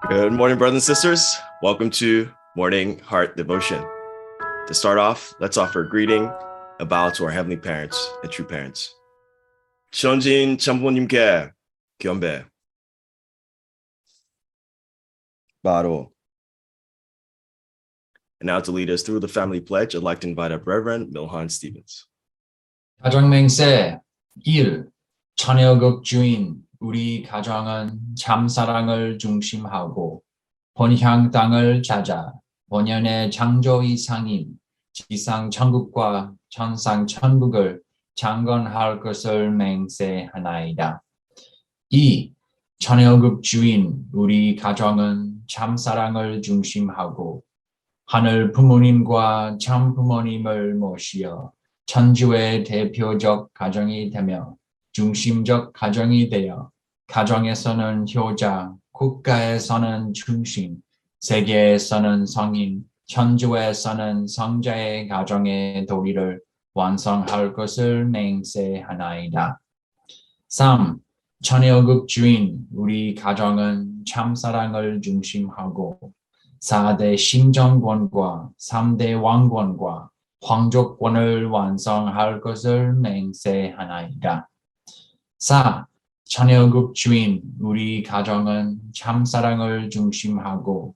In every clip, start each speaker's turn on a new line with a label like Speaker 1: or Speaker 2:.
Speaker 1: Good morning, brothers and sisters. Welcome to Morning Heart Devotion. To start off, let's offer a greeting, a bow to our heavenly parents and true parents. 천진 참부님께 겸배. 바로. And now to lead us through the family pledge, I'd like to invite up Reverend Milhan Stevens.
Speaker 2: 가정맹세 1. 처녀극 주인 우리 가정은 참사랑을 중심하고 본향 땅을 찾아 본연의 창조의 상인 지상 천국과 천상 천국을 창건할 것을 맹세하나이다. 2. 처녀극 주인 우리 가정은 참사랑을 중심하고 하늘 부모님과 참 부모님을 모시어 천주의 대표적 가정이 되며 중심적 가정이 되어 가정에서는 효자, 국가에서는 중심, 세계에서는 성인, 천주에서는 성자의 가정의 도리를 완성할 것을 맹세하나이다. 3. 처녀극 주인 우리 가정은 참사랑을 중심하고 4대 심정권과 3대 왕권과皇族권을 완성할 것을 맹세하나이다. 4. 처녀극 주인 우리 가정은 참사랑을 중심하고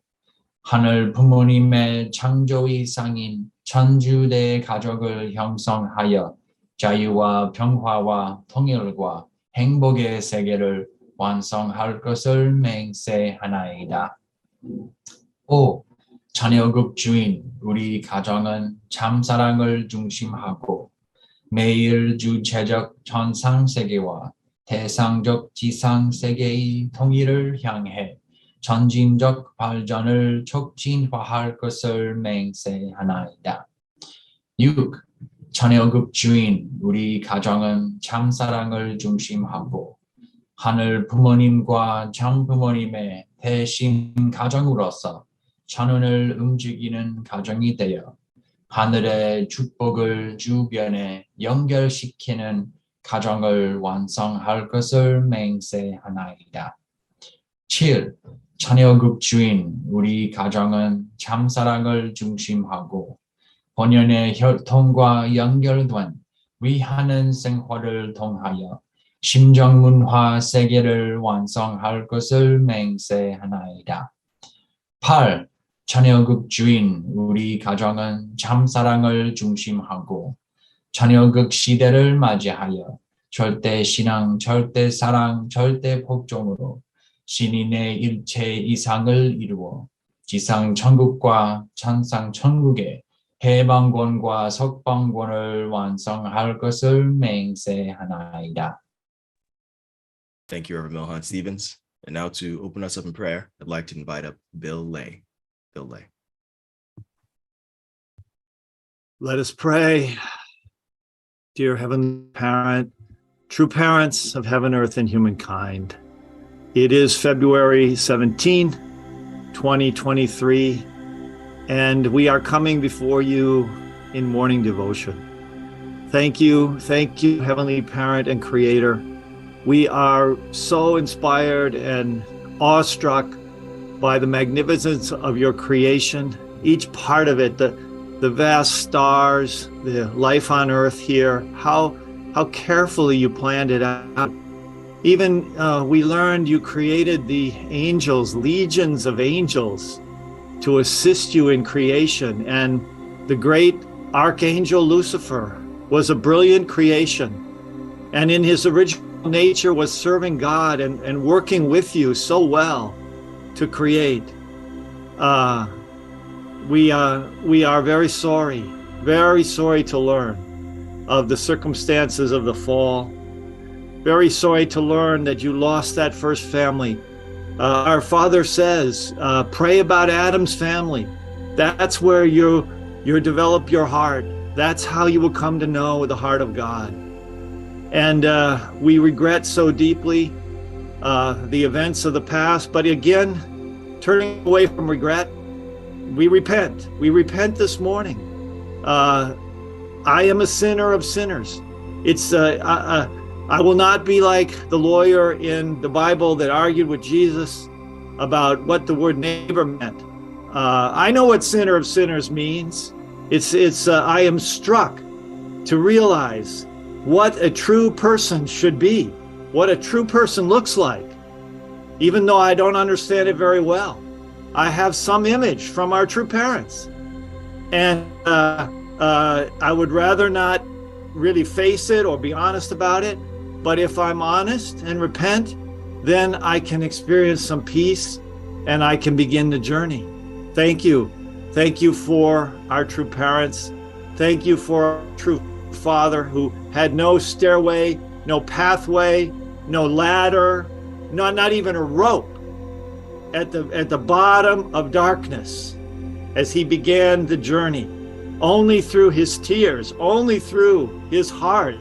Speaker 2: 하늘 부모님의 창조의 상인 천주대 가족을 형성하여 자유와 평화와 통일과 행복의 세계를 완성할 것을 맹세하나이다. 5. 처녀극 주인 우리 가정은 참사랑을 중심하고 매일 주체적 천상세계와 대상적 지상세계의 통일을 향해 전진적 발전을 촉진화할 것을 맹세하나이다. 6. 처녀극 주인 우리 가정은 참사랑을 중심하고 하늘 부모님과 참 부모님의 대신 가정으로서 천운을 움직이는 가정이 되어 하늘의 축복을 주변에 연결시키는 가정을 완성할 것을 맹세하나이다. 7. 처녀극 주인 우리 가정은 참사랑을 중심하고 본연의 혈통과 연결된 위하는 생활을 통하여 심정문화 세계를 완성할 것을 맹세하나이다. 8. 처녀극 주인 우리 가정은 참사랑을 중심하고 처녀극 시대를 맞이하여 절대 신앙, 절대 사랑, 절대 복종으로 신인의 일체 이상을 이루어 지상 천국과 천상 천국의 해방권과 석방권을 완성할 것을 맹세하나이다.
Speaker 1: Thank you, Reverend Milhan Stevens. And now to open us up in prayer, I'd like to invite up Bill Lay. Bill Lay.
Speaker 3: Let us pray. Dear Heavenly Parent, true parents of heaven, earth, and humankind, it is February 17, 2023, and we are coming before you in morning devotion. Thank you, Heavenly Parent and Creator. We are so inspired and awestruck by the magnificence of your creation, each part of it, the vast stars, the life on earth here, how carefully you planned it out. Even we learned you created the angels, legions of angels, to assist you in creation. And the great archangel Lucifer was a brilliant creation. And in his original nature was serving God and working with you so well to create. We are very sorry to learn of the circumstances of the fall. Very sorry to learn that you lost that first family. Our Father says, pray about Adam's family. That's where you develop your heart. That's how you will come to know the heart of God. And we regret so deeply the events of the past, but again, turning away from regret, we repent. We repent this morning. I am a sinner of sinners. It's I will not be like the lawyer in the Bible that argued with Jesus about what the word neighbor meant. I know what sinner of sinners means. It's I am struck to realize what a true person should be, what a true person looks like, even though I don't understand it very well. I have some image from our true parents. And I would rather not really face it or be honest about it. But if I'm honest and repent, then I can experience some peace and I can begin the journey. Thank you. Thank you for our true parents. Thank you for our true father who had no stairway, no pathway, no ladder, not even a rope at the bottom of darkness as he began the journey. Only through his tears, only through his heart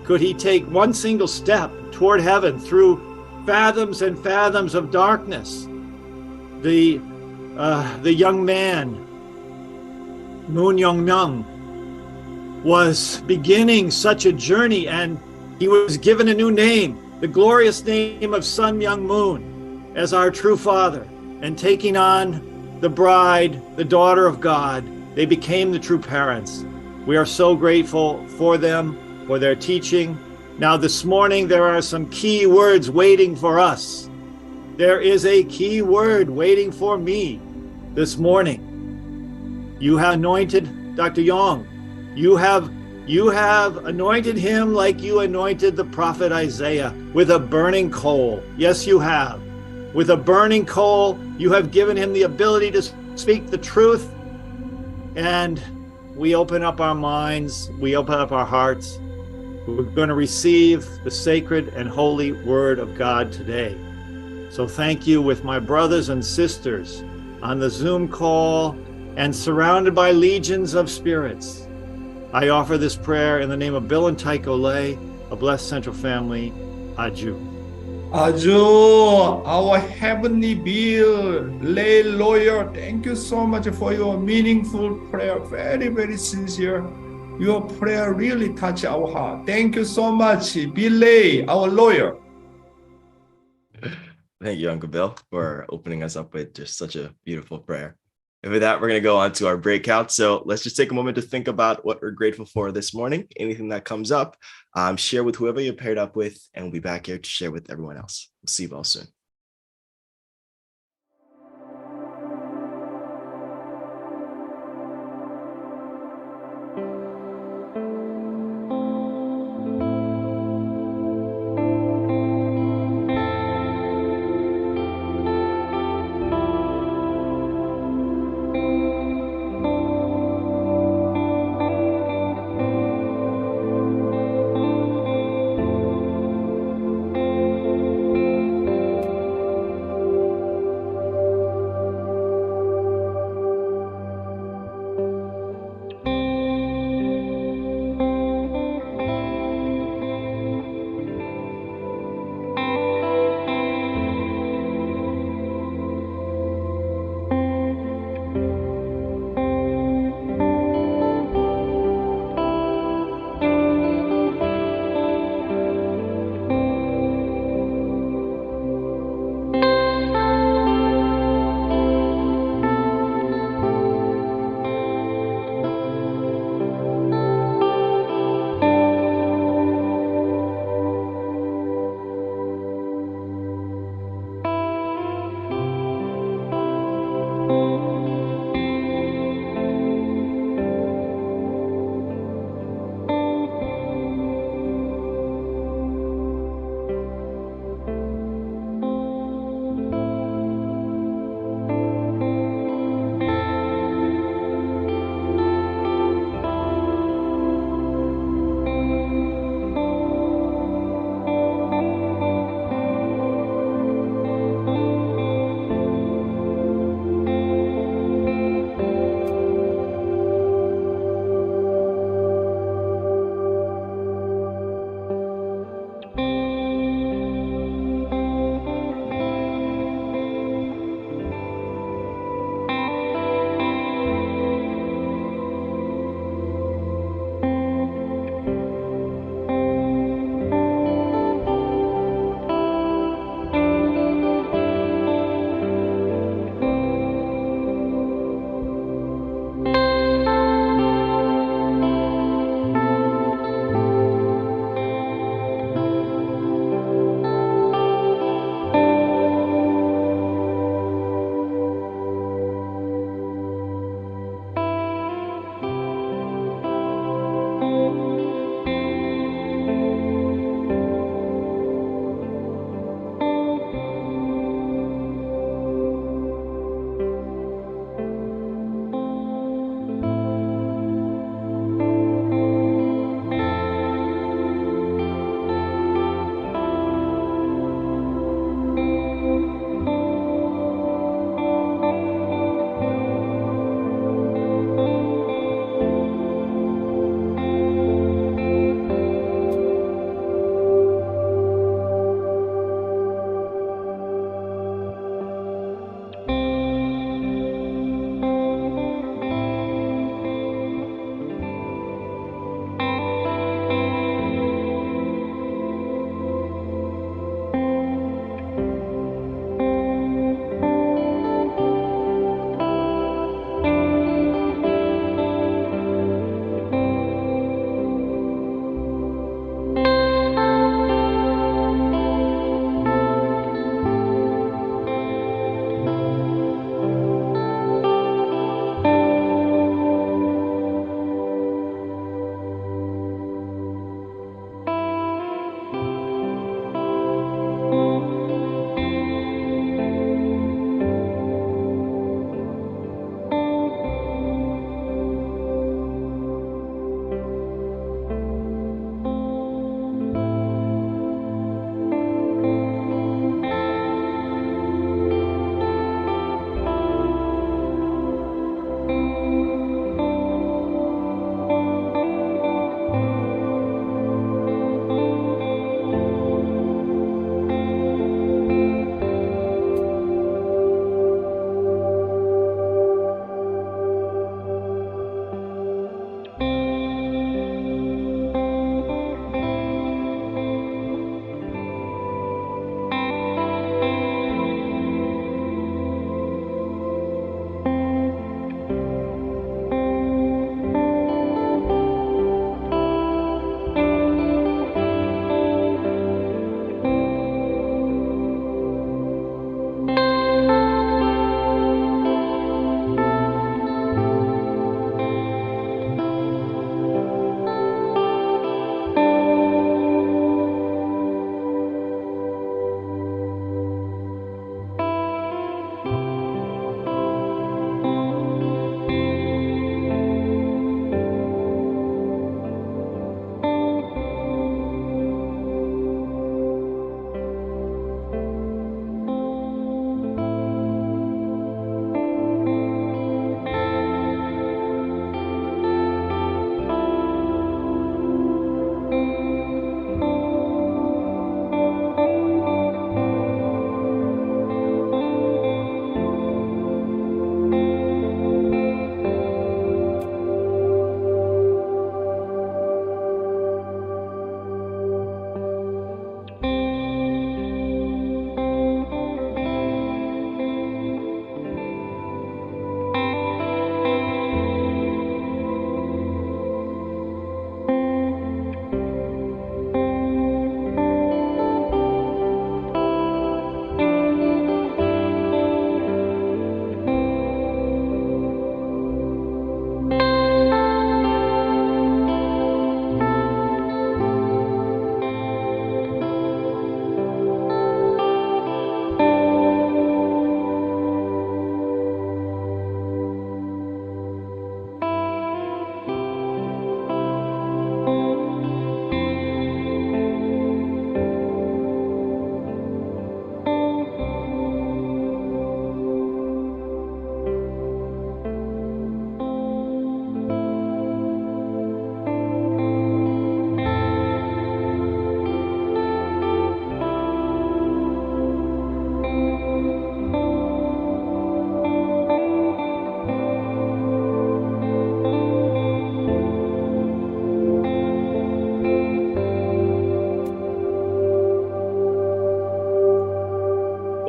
Speaker 3: could he take one single step toward heaven through fathoms and fathoms of darkness. The young man, Moon Yong, was beginning such a journey, and he was given a new name, the glorious name of Sun Myung Moon, as our true father, and taking on the bride, the daughter of God, they became the true parents. We are so grateful for them, for their teaching. Now this morning, there are some key words waiting for us. There is a key word waiting for me this morning. You have anointed Dr. Yong. You have anointed him like you anointed the prophet Isaiah with a burning coal. Yes, you have. With a burning coal, you have given him the ability to speak the truth. And we open up our minds, we open up our hearts. We're going to receive the sacred and holy word of God today. So thank you with my brothers and sisters on the Zoom call and surrounded by legions of spirits. I offer this prayer in the name of Bill and Tycho Lay, a blessed central family. Aju.
Speaker 4: Aju, our heavenly Bill, lay lawyer, thank you so much for your meaningful prayer. Very, very sincere. Your prayer really touched our heart. Thank you so much, Bill Lay, our lawyer.
Speaker 1: Thank you, Uncle Bill, for opening us up with just such a beautiful prayer. And with that, we're going to go on to our breakout. So let's just take a moment to think about what we're grateful for this morning. Anything that comes up, share with whoever you're paired up with, and we'll be back here to share with everyone else. We'll see you all soon.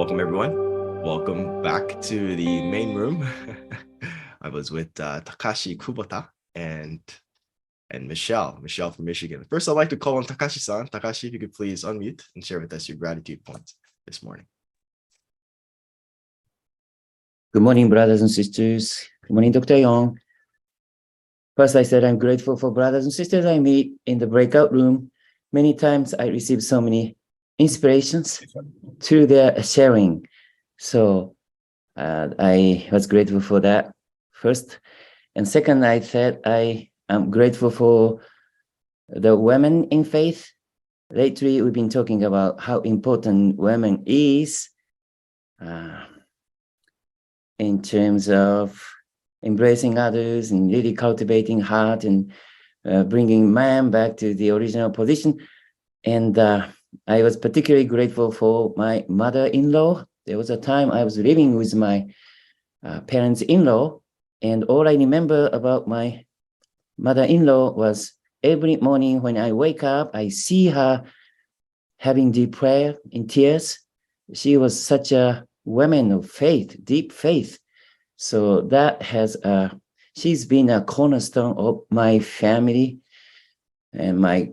Speaker 1: Welcome, everyone. Welcome back to the main room. I was with Takashi Kubota and Michelle from Michigan. First, I'd like to call on Takashi-san. Takashi, if you could please unmute and share with us your gratitude points this morning.
Speaker 5: Good morning, brothers and sisters. Good morning, Dr. Yong. First, I said I'm grateful for brothers and sisters I meet in the breakout room. Many times I receive so many inspirations through their sharing. So I was grateful for that first. And second, I said I am grateful for the women in faith. Lately, we've been talking about how important women is in terms of embracing others and really cultivating heart and bringing man back to the original position. And I was particularly grateful for my mother-in-law. There was a time I was living with my parents-in-law, and all I remember about my mother-in-law was every morning when I wake up, I see her having deep prayer in tears. She was such a woman of faith, deep faith. So that has she's been a cornerstone of my family, and my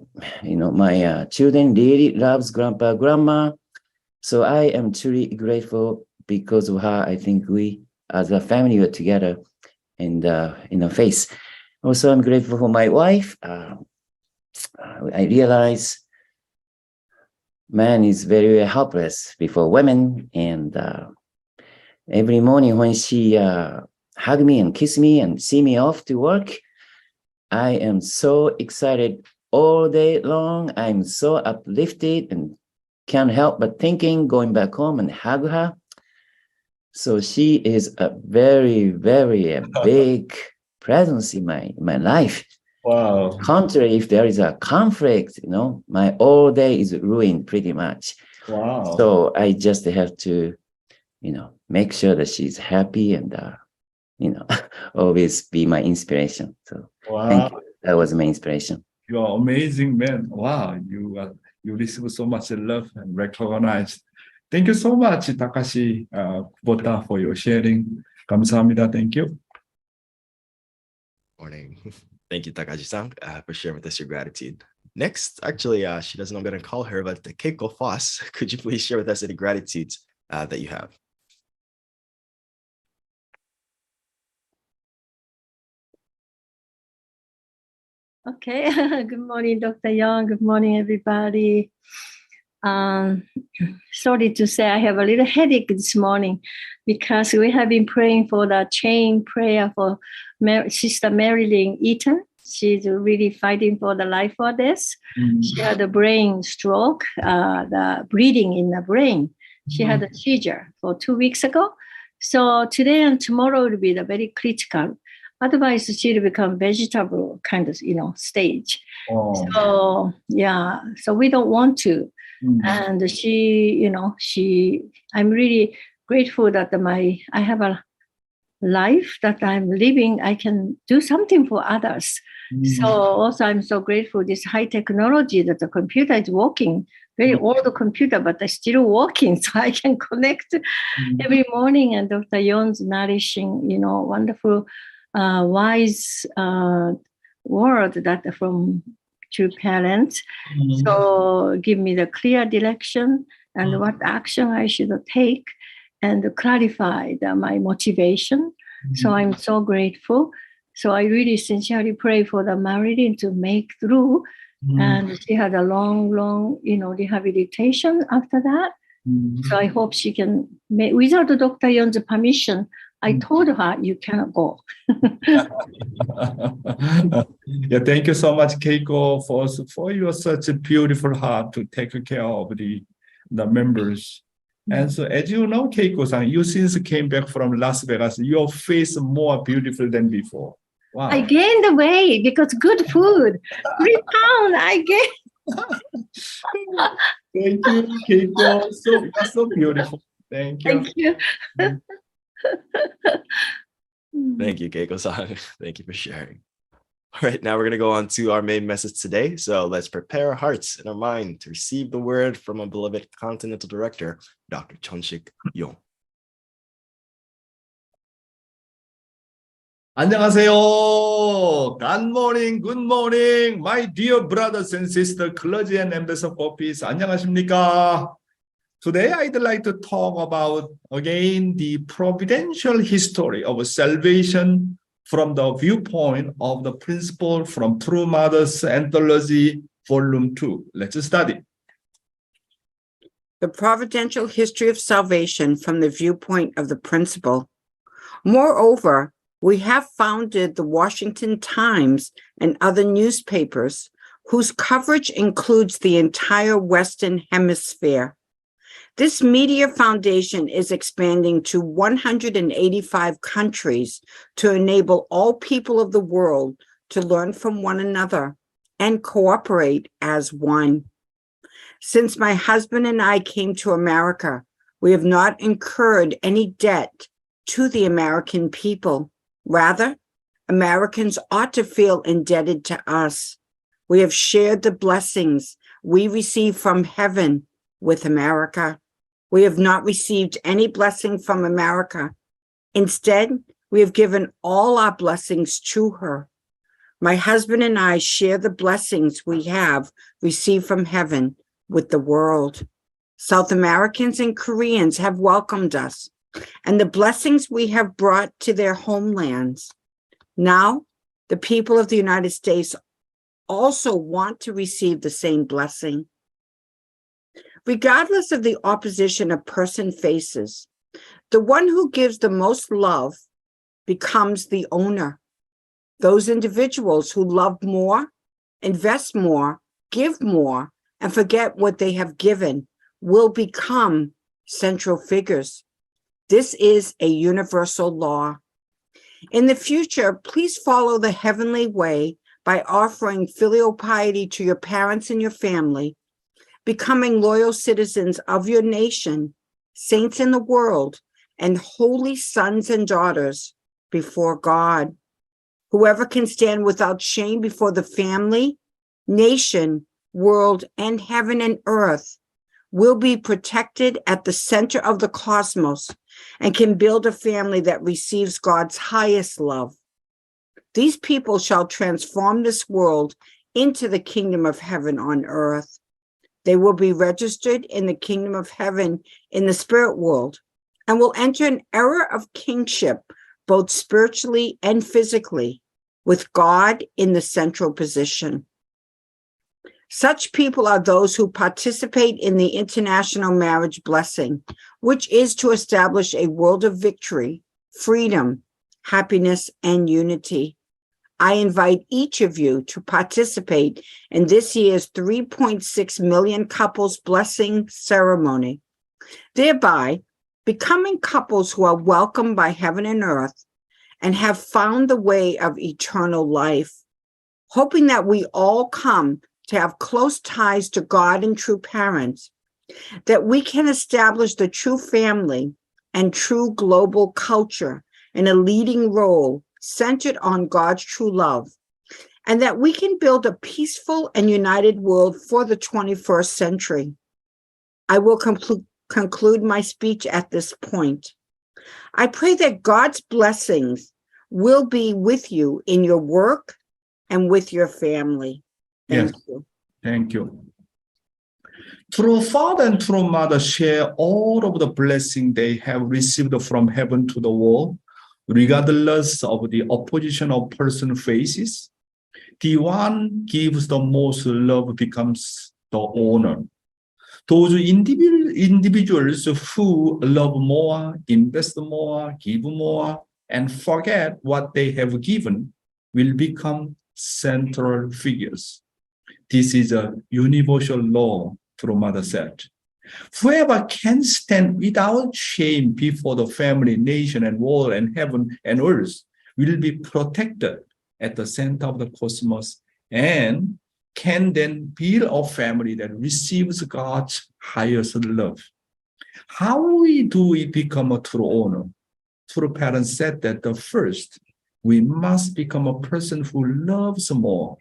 Speaker 5: children really loves grandpa, grandma. So I am truly grateful because of her. I think we as a family were together and in a faith. Also, I'm grateful for my wife. I realize man is very, very helpless before women, and every morning when she hug me and kiss me and see me off to work, I am so excited all day long. I'm so uplifted and can't help but going back home and hug her. So she is a very, very big presence in my life.
Speaker 4: Wow.
Speaker 5: Contrary, if there is a conflict, my all day is ruined pretty much.
Speaker 4: Wow.
Speaker 5: So I just have to, make sure that she's happy and, always be my inspiration. So thank you. That was my inspiration.
Speaker 4: You are amazing, man. Wow. You receive so much love and recognized. Thank you so much, Takashi Kubota, for your sharing. 감사합니다. Thank you.
Speaker 1: Morning. Thank you, Takashi-san, for sharing with us your gratitude. Next, actually, she doesn't know I'm going to call her, but Keiko Foss, could you please share with us any gratitudes that you have?
Speaker 6: Okay. Good morning, Dr. Yong. Good morning, everybody. Sorry to say I have a little headache this morning because we have been praying for the chain prayer for Sister Marilyn Eaton. She's really fighting for the life for this. She had a brain stroke, the bleeding in the brain. She had a seizure for 2 weeks ago. So today and tomorrow will be the very critical. Otherwise, she'll become vegetable kind of, stage.
Speaker 4: Oh.
Speaker 6: So, yeah, so we don't want to. And I'm really grateful that I have a life that I'm living. I can do something for others. So also I'm so grateful this high technology that the computer is working, very old computer, but it's still working. So I can connect every morning, and Dr. Yon's nourishing, wonderful, wise word that from true parents. So give me the clear direction and what action I should take, and clarify my motivation. So I'm so grateful. So I really sincerely pray for the Marilyn to make through. And she had a long, rehabilitation after that. So I hope she can make, without Dr. Yon's permission, I told her, you cannot go.
Speaker 4: Yeah, thank you so much, Keiko, for your such a beautiful heart to take care of the members. And so, as you know, Keiko-san, you since came back from Las Vegas, your face more beautiful than before. Wow.
Speaker 6: I gained the weight because good food. 3 pounds I gained.
Speaker 4: Thank you, Keiko. So beautiful. Thank you.
Speaker 6: Thank you.
Speaker 1: Thank you, Keiko-san. Thank you for sharing. All right, now we're going to go on to our main message today. So let's prepare our hearts and our mind to receive the word from our beloved Continental Director, Dr. Chonshik Yong.
Speaker 4: 안녕하세요. Good morning, my dear brothers and sisters, clergy and ambassador for peace. 안녕하십니까? Today, I'd like to talk about, again, the providential history of salvation from the viewpoint of the principle from True Mother's Anthology, Volume 2. Let's study.
Speaker 7: The providential history of salvation from the viewpoint of the principle. Moreover, we have founded the Washington Times and other newspapers whose coverage includes the entire Western Hemisphere. This media foundation is expanding to 185 countries to enable all people of the world to learn from one another and cooperate as one. Since my husband and I came to America, we have not incurred any debt to the American people. Rather, Americans ought to feel indebted to us. We have shared the blessings we receive from heaven with America. We have not received any blessing from America. Instead, we have given all our blessings to her. My husband and I share the blessings we have received from heaven with the world. South Americans and Koreans have welcomed us, and the blessings we have brought to their homelands. Now, the people of the United States also want to receive the same blessing. Regardless of the opposition a person faces, the one who gives the most love becomes the owner. Those individuals who love more, invest more, give more, and forget what they have given will become central figures. This is a universal law. In the future, please follow the heavenly way by offering filial piety to your parents and your family, becoming loyal citizens of your nation, saints in the world, and holy sons and daughters before God. Whoever can stand without shame before the family, nation, world, and heaven and earth will be protected at the center of the cosmos and can build a family that receives God's highest love. These people shall transform this world into the kingdom of heaven on earth. They will be registered in the kingdom of heaven in the spirit world and will enter an era of kingship, both spiritually and physically, with God in the central position. Such people are those who participate in the international marriage blessing, which is to establish a world of victory, freedom, happiness, and unity. I invite each of you to participate in this year's 3.6 million couples blessing ceremony, thereby becoming couples who are welcomed by heaven and earth and have found the way of eternal life, hoping that we all come to have close ties to God and true parents, that we can establish the true family and true global culture in a leading role centered on God's true love, and that we can build a peaceful and united world for the 21st century. I will conclude my speech at this point. I pray that God's blessings will be with you in your work and with your family. Thank you.
Speaker 4: Thank you. True father and true mother share all of the blessing they have received from heaven to the world, regardless of the opposition a person faces. The one gives the most love becomes the owner. Those individuals who love more, invest more, give more, and forget what they have given will become central figures. This is a universal law, True Mother said. Whoever can stand without shame before the family, nation, and world, and heaven and earth will be protected at the center of the cosmos and can then build a family that receives God's highest love. How do we become a true owner? True parents said that the first, We must become a person who loves more.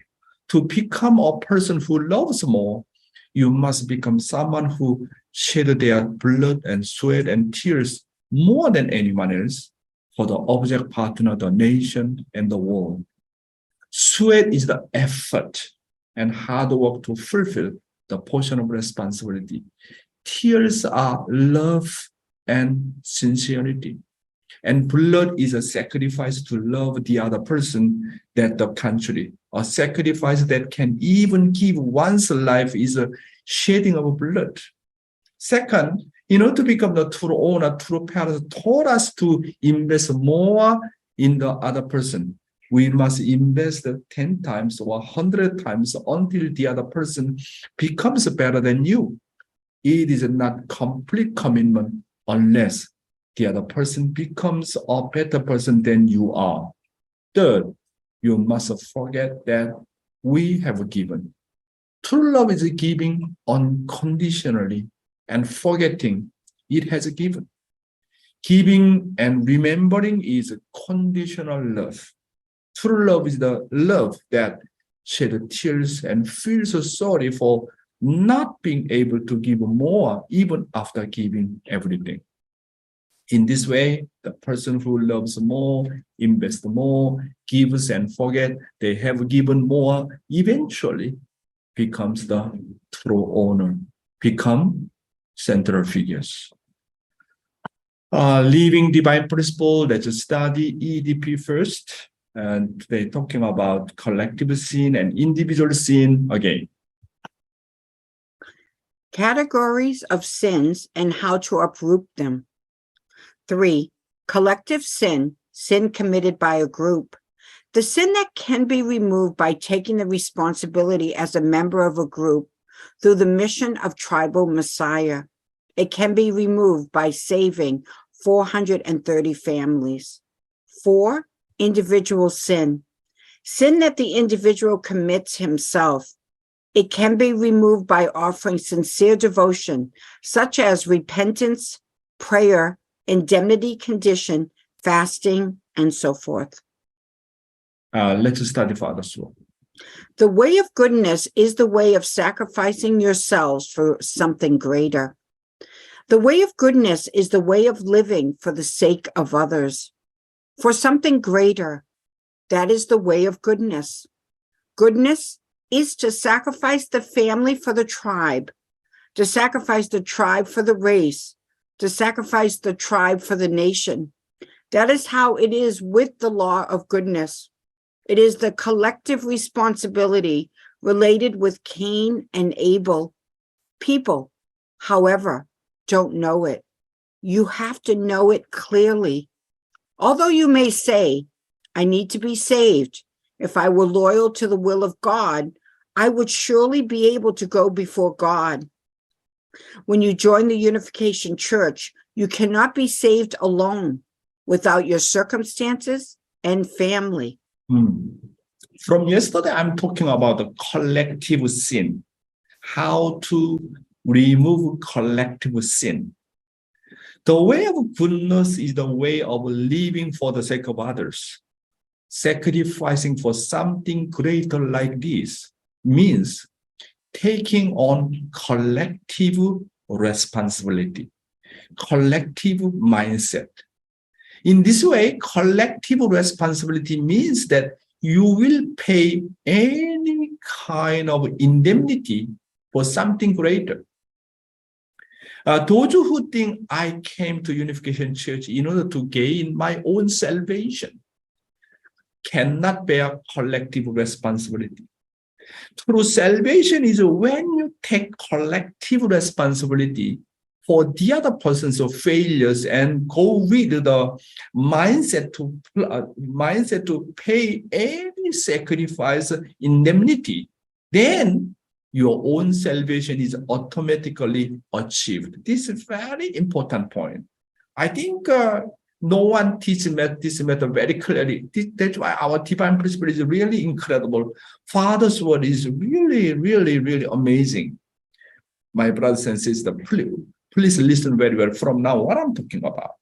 Speaker 4: To become a person who loves more, you must become someone who shed their blood and sweat and tears more than anyone else for the object partner, the nation, and the world. Sweat is the effort and hard work to fulfill the portion of responsibility. Tears are love and sincerity. And blood is a sacrifice to love the other person, that the country. A sacrifice that can even give one's life is a shedding of blood. Second, in order to become the true owner, true parents taught us to invest more in the other person. We must invest 10 times or 100 times until the other person becomes better than you. It is not complete commitment unless the other person becomes a better person than you are. Third, you must forget that we have given. True love is giving unconditionally and forgetting it has given. Giving and remembering is conditional love. True love is the love that sheds tears and feels sorry for not being able to give more even after giving everything. In this way, the person who loves more, invests more, gives and forget they have given more, eventually becomes the true owner, become central figures. Living divine principle, let's study EDP first. And today talking about collective sin and individual sin again.
Speaker 7: Categories of sins and how to uproot them. 3. Collective sin, sin committed by a group. The sin that can be removed by taking the responsibility as a member of a group through the mission of tribal Messiah. It can be removed by saving 430 families. 4. Individual sin. Sin that the individual commits himself. It can be removed by offering sincere devotion, such as repentance, prayer, indemnity condition, fasting, and so forth.
Speaker 4: Let's study Father Sword.
Speaker 7: The way of goodness is the way of sacrificing yourselves for something greater. The way of goodness is the way of living for the sake of others, for something greater. That is the way of goodness. Goodness is to sacrifice the family for the tribe, to sacrifice the tribe for the race, to sacrifice the tribe for the nation. That is how it is with the law of goodness. It is the collective responsibility related with Cain and Abel. People, however, don't know it. You have to know it clearly. Although you may say, I need to be saved. If I were loyal to the will of God, I would surely be able to go before God. When you join the Unification Church, you cannot be saved alone without your circumstances and family.
Speaker 4: From yesterday, I'm talking about the collective sin, how to remove collective sin. The way of goodness is the way of living for the sake of others. Sacrificing for something greater like this means taking on collective responsibility, collective mindset. In this way, collective responsibility means that you will pay any kind of indemnity for something greater. Those who think I came to Unification Church in order to gain my own salvation cannot bear collective responsibility. True salvation is when you take collective responsibility for the other person's failures and go with the mindset to pay any sacrifice indemnity. Then your own salvation is automatically achieved. This is a very important point. I think no one teaches this matter very clearly. That's why our divine principle is really incredible. Father's word is really, really, really amazing. My brothers and sisters, please listen very well from now what I'm talking about.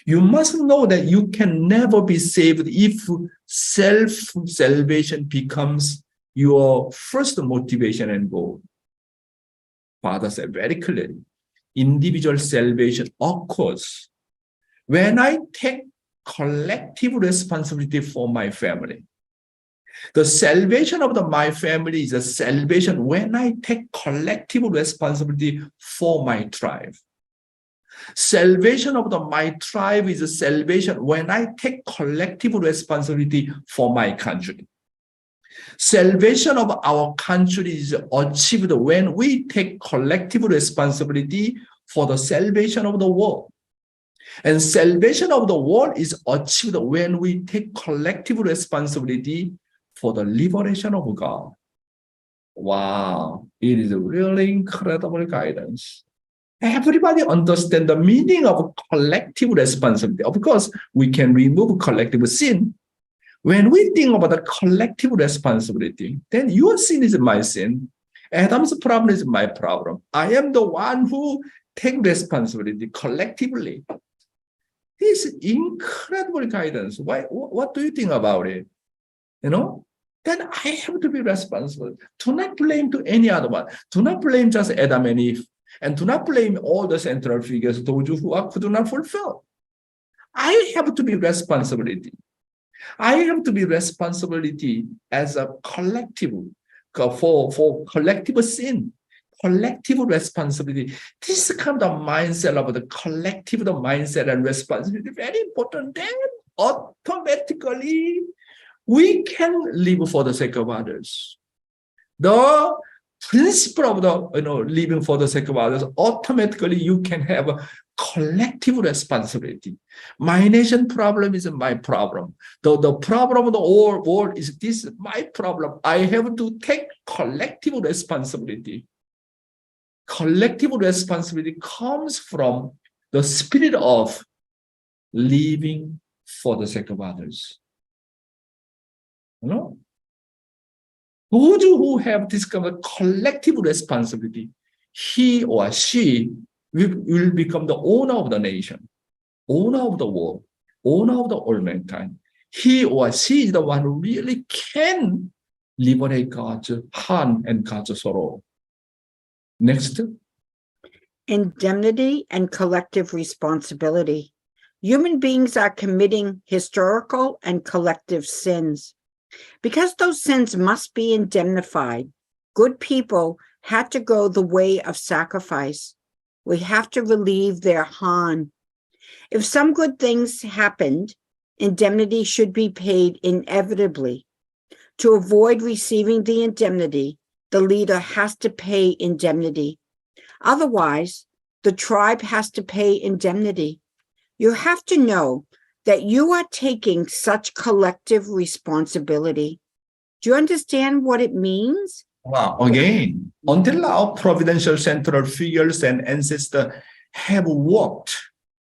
Speaker 4: You must know that you can never be saved if self-salvation becomes your first motivation and goal. Father said very clearly, individual salvation occurs when I take collective responsibility for my family. The salvation of my family is a salvation when I take collective responsibility for my tribe. Salvation of my tribe is a salvation when I take collective responsibility for my country. Salvation of our country is achieved when we take collective responsibility for the salvation of the world. And salvation of the world is achieved when we take collective responsibility for the liberation of God. Wow, it is a really incredible guidance. Everybody understand the meaning of collective responsibility. Of course, we can remove collective sin. When we think about the collective responsibility, then your sin is my sin. Adam's problem is my problem. I am the one who takes responsibility collectively. This is incredible guidance. What do you think about it? You know? Then I have to be responsible. Do not blame to any other one. Do not blame just Adam and Eve. And do not blame all the central figures, those who could not fulfill. I have to be responsibility. I have to be responsibility as a collective for collective sin, collective responsibility. This kind of mindset of the collective mindset and responsibility is very important. Then automatically we can live for the sake of others. The principle of the living for the sake of others, automatically you can have a collective responsibility. My nation problem is my problem. The problem of the whole world is this my problem. I have to take collective responsibility. Collective responsibility comes from the spirit of living for the sake of others. You know? Those who have this kind of collective responsibility, he or she will become the owner of the nation, owner of the world, owner of the all mankind. He or she is the one who really can liberate God's heart and God's sorrow. Next.
Speaker 7: Indemnity and collective responsibility. Human beings are committing historical and collective sins. Because those sins must be indemnified, good people had to go the way of sacrifice. We have to relieve their harm. If some good things happened, indemnity should be paid inevitably. To avoid receiving the indemnity, the leader has to pay indemnity. Otherwise, the tribe has to pay indemnity. You have to know that you are taking such collective responsibility. Do you understand what it means?
Speaker 4: Wow. Again, until now, providential central figures and ancestors have walked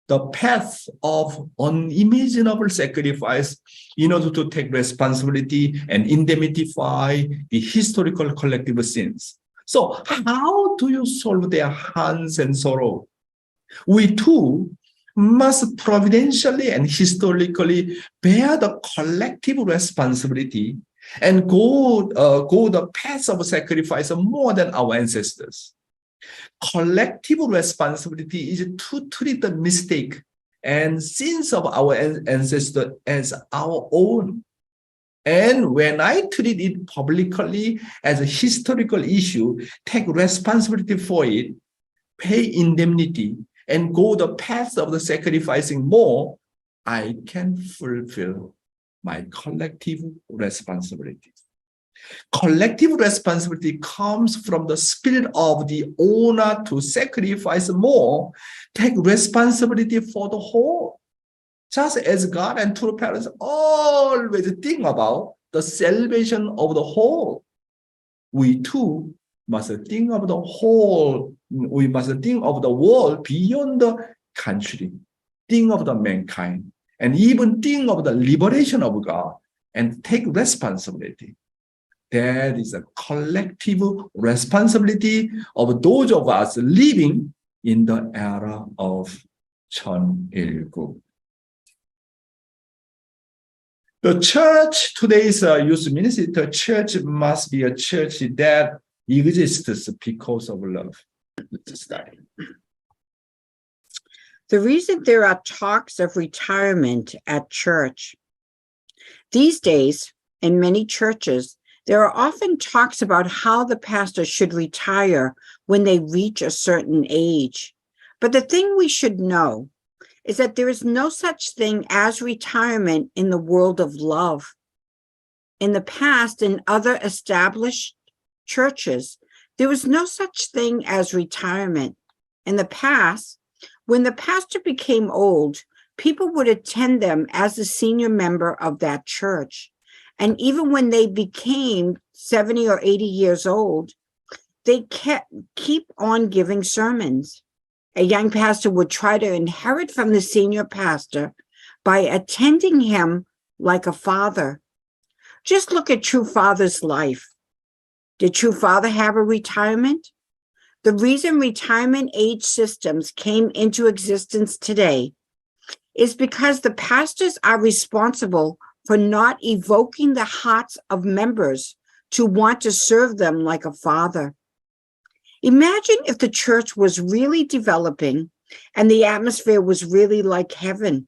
Speaker 4: the path of unimaginable sacrifice in order to take responsibility and indemnify the historical collective sins. So how do you solve their hands and sorrow? We too must providentially and historically bear the collective responsibility and go the path of sacrifice more than our ancestors. Collective responsibility is to treat the mistake and sins of our ancestors as our own. And when I treat it publicly as a historical issue, take responsibility for it, pay indemnity, and go the path of the sacrificing more, I can fulfill my collective responsibility. Collective responsibility comes from the spirit of the owner to sacrifice more, take responsibility for the whole. Just as God and true parents always think about the salvation of the whole, we too must think of the whole. We must think of the world beyond the country, think of the mankind, and even think of the liberation of God and take responsibility. That is a collective responsibility of those of us living in the era of 1019. The church, today's youth ministry, the church must be a church that exists because of love. Let's study.
Speaker 7: The reason there are talks of retirement at church. These days, in many churches, there are often talks about how the pastor should retire when they reach a certain age. But the thing we should know is that there is no such thing as retirement in the world of love. In the past, in other established churches, there was no such thing as retirement. In the past, when the pastor became old, people would attend them as a senior member of that church. And even when they became 70 or 80 years old, they keep on giving sermons. A young pastor would try to inherit from the senior pastor by attending him like a father. Just look at True Father's life. Did True Father have a retirement? The reason retirement age systems came into existence today is because the pastors are responsible for not evoking the hearts of members to want to serve them like a father. Imagine if the church was really developing and the atmosphere was really like heaven.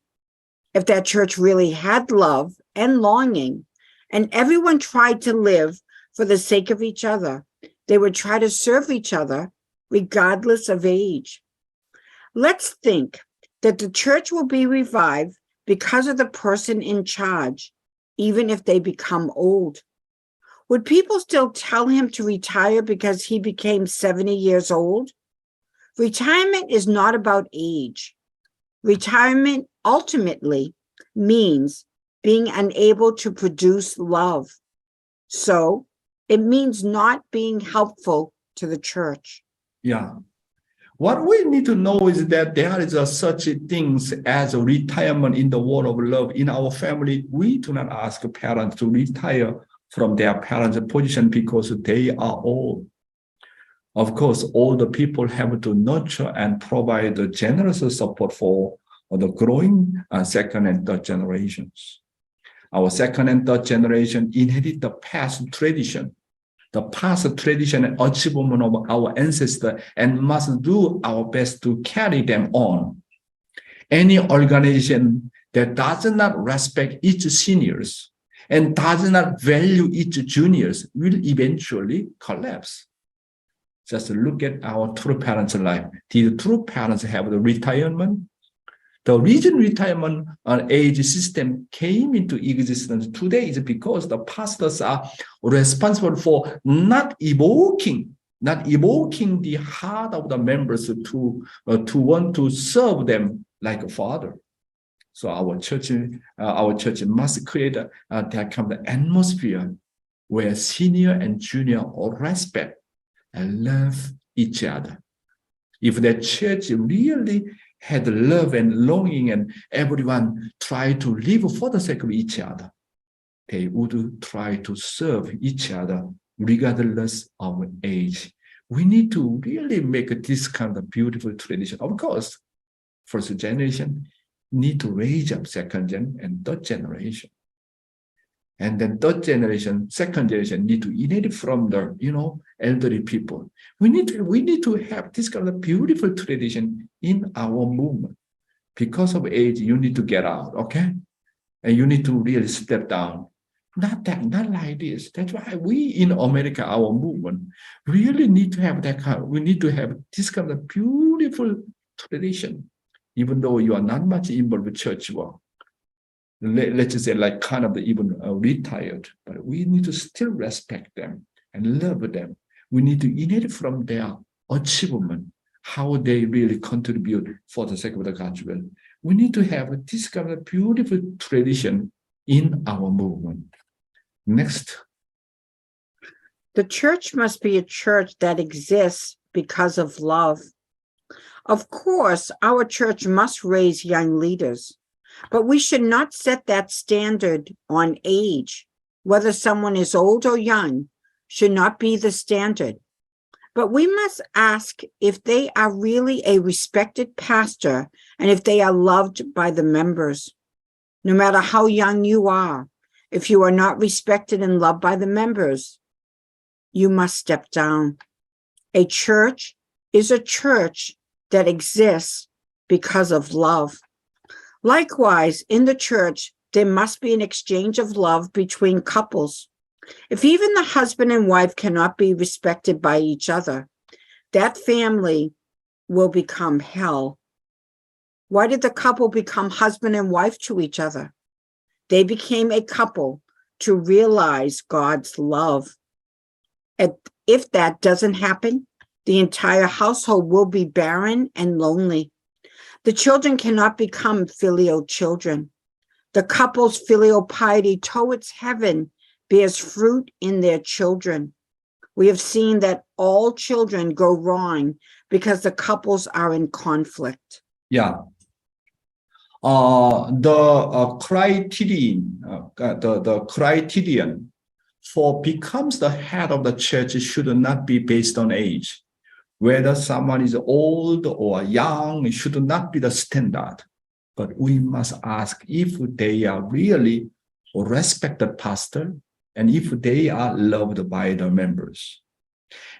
Speaker 7: If that church really had love and longing, and everyone tried to live for the sake of each other, they would try to serve each other regardless of age. Let's think that the church will be revived because of the person in charge, even if they become old. Would people still tell him to retire because he became 70 years old? Retirement is not about age. Retirement ultimately means being unable to produce love. So it means not being helpful to the church.
Speaker 4: Yeah. What we need to know is that there is such things as a retirement in the world of love. In our family, we do not ask parents to retire from their parents' position because they are old. Of course, all the people have to nurture and provide the generous support for the growing second and third generations. Our second and third generation inherit the past tradition and achievement of our ancestors, and must do our best to carry them on. Any organization that does not respect its seniors and does not value its juniors will eventually collapse. Just look at our true parents' life. Did true parents have the retirement? The reason retirement age system came into existence today is because the pastors are responsible for not evoking the heart of the members to want to serve them like a father. So our church must create that kind of atmosphere where senior and junior all respect and love each other. If the church really had love and longing and everyone tried to live for the sake of each other, they would try to serve each other regardless of age. We need to really make this kind of beautiful tradition. Of course, first generation need to raise up second gen and third generation. And then third generation, second generation need to inherit from the elderly people. We need to have this kind of beautiful tradition in our movement. Because of age, you need to get out, okay? And you need to really step down. Not like this. That's why we in America, our movement, really need to have that kind. We need to have this kind of beautiful tradition, even though you are not much involved with church work. Let's just say like kind of even retired, but we need to still respect them and love them. We need to inherit from their achievement, how they really contribute for the sake of the gospel. We need to have this kind of beautiful tradition in our movement. Next.
Speaker 7: The church must be a church that exists because of love. Of course, our church must raise young leaders. But we should not set that standard on age. Whether someone is old or young should not be the standard. But we must ask if they are really a respected pastor and if they are loved by the members. No matter how young you are, if you are not respected and loved by the members, you must step down. A church is a church that exists because of love. Likewise, in the church, there must be an exchange of love between couples. If even the husband and wife cannot be respected by each other, that family will become hell. Why did the couple become husband and wife to each other? They became a couple to realize God's love. And if that doesn't happen, the entire household will be barren and lonely. The children cannot become filial children. The couple's filial piety towards heaven bears fruit in their children. We have seen that all children go wrong because the couples are in conflict.
Speaker 4: Yeah. The criterion for becomes the head of the church should not be based on age. Whether someone is old or young should not be the standard. But we must ask if they are really a respected pastor and if they are loved by the members.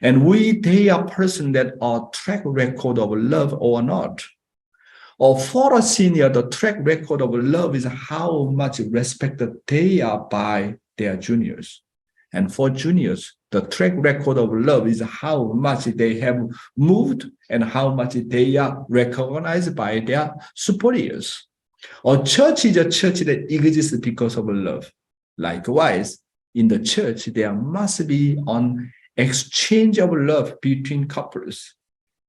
Speaker 4: And they are person that are track record of love or not. Or for a senior, the track record of love is how much respected they are by their juniors. And for juniors, the track record of love is how much they have moved and how much they are recognized by their superiors. A church is a church that exists because of love. Likewise, in the church, there must be an exchange of love between couples.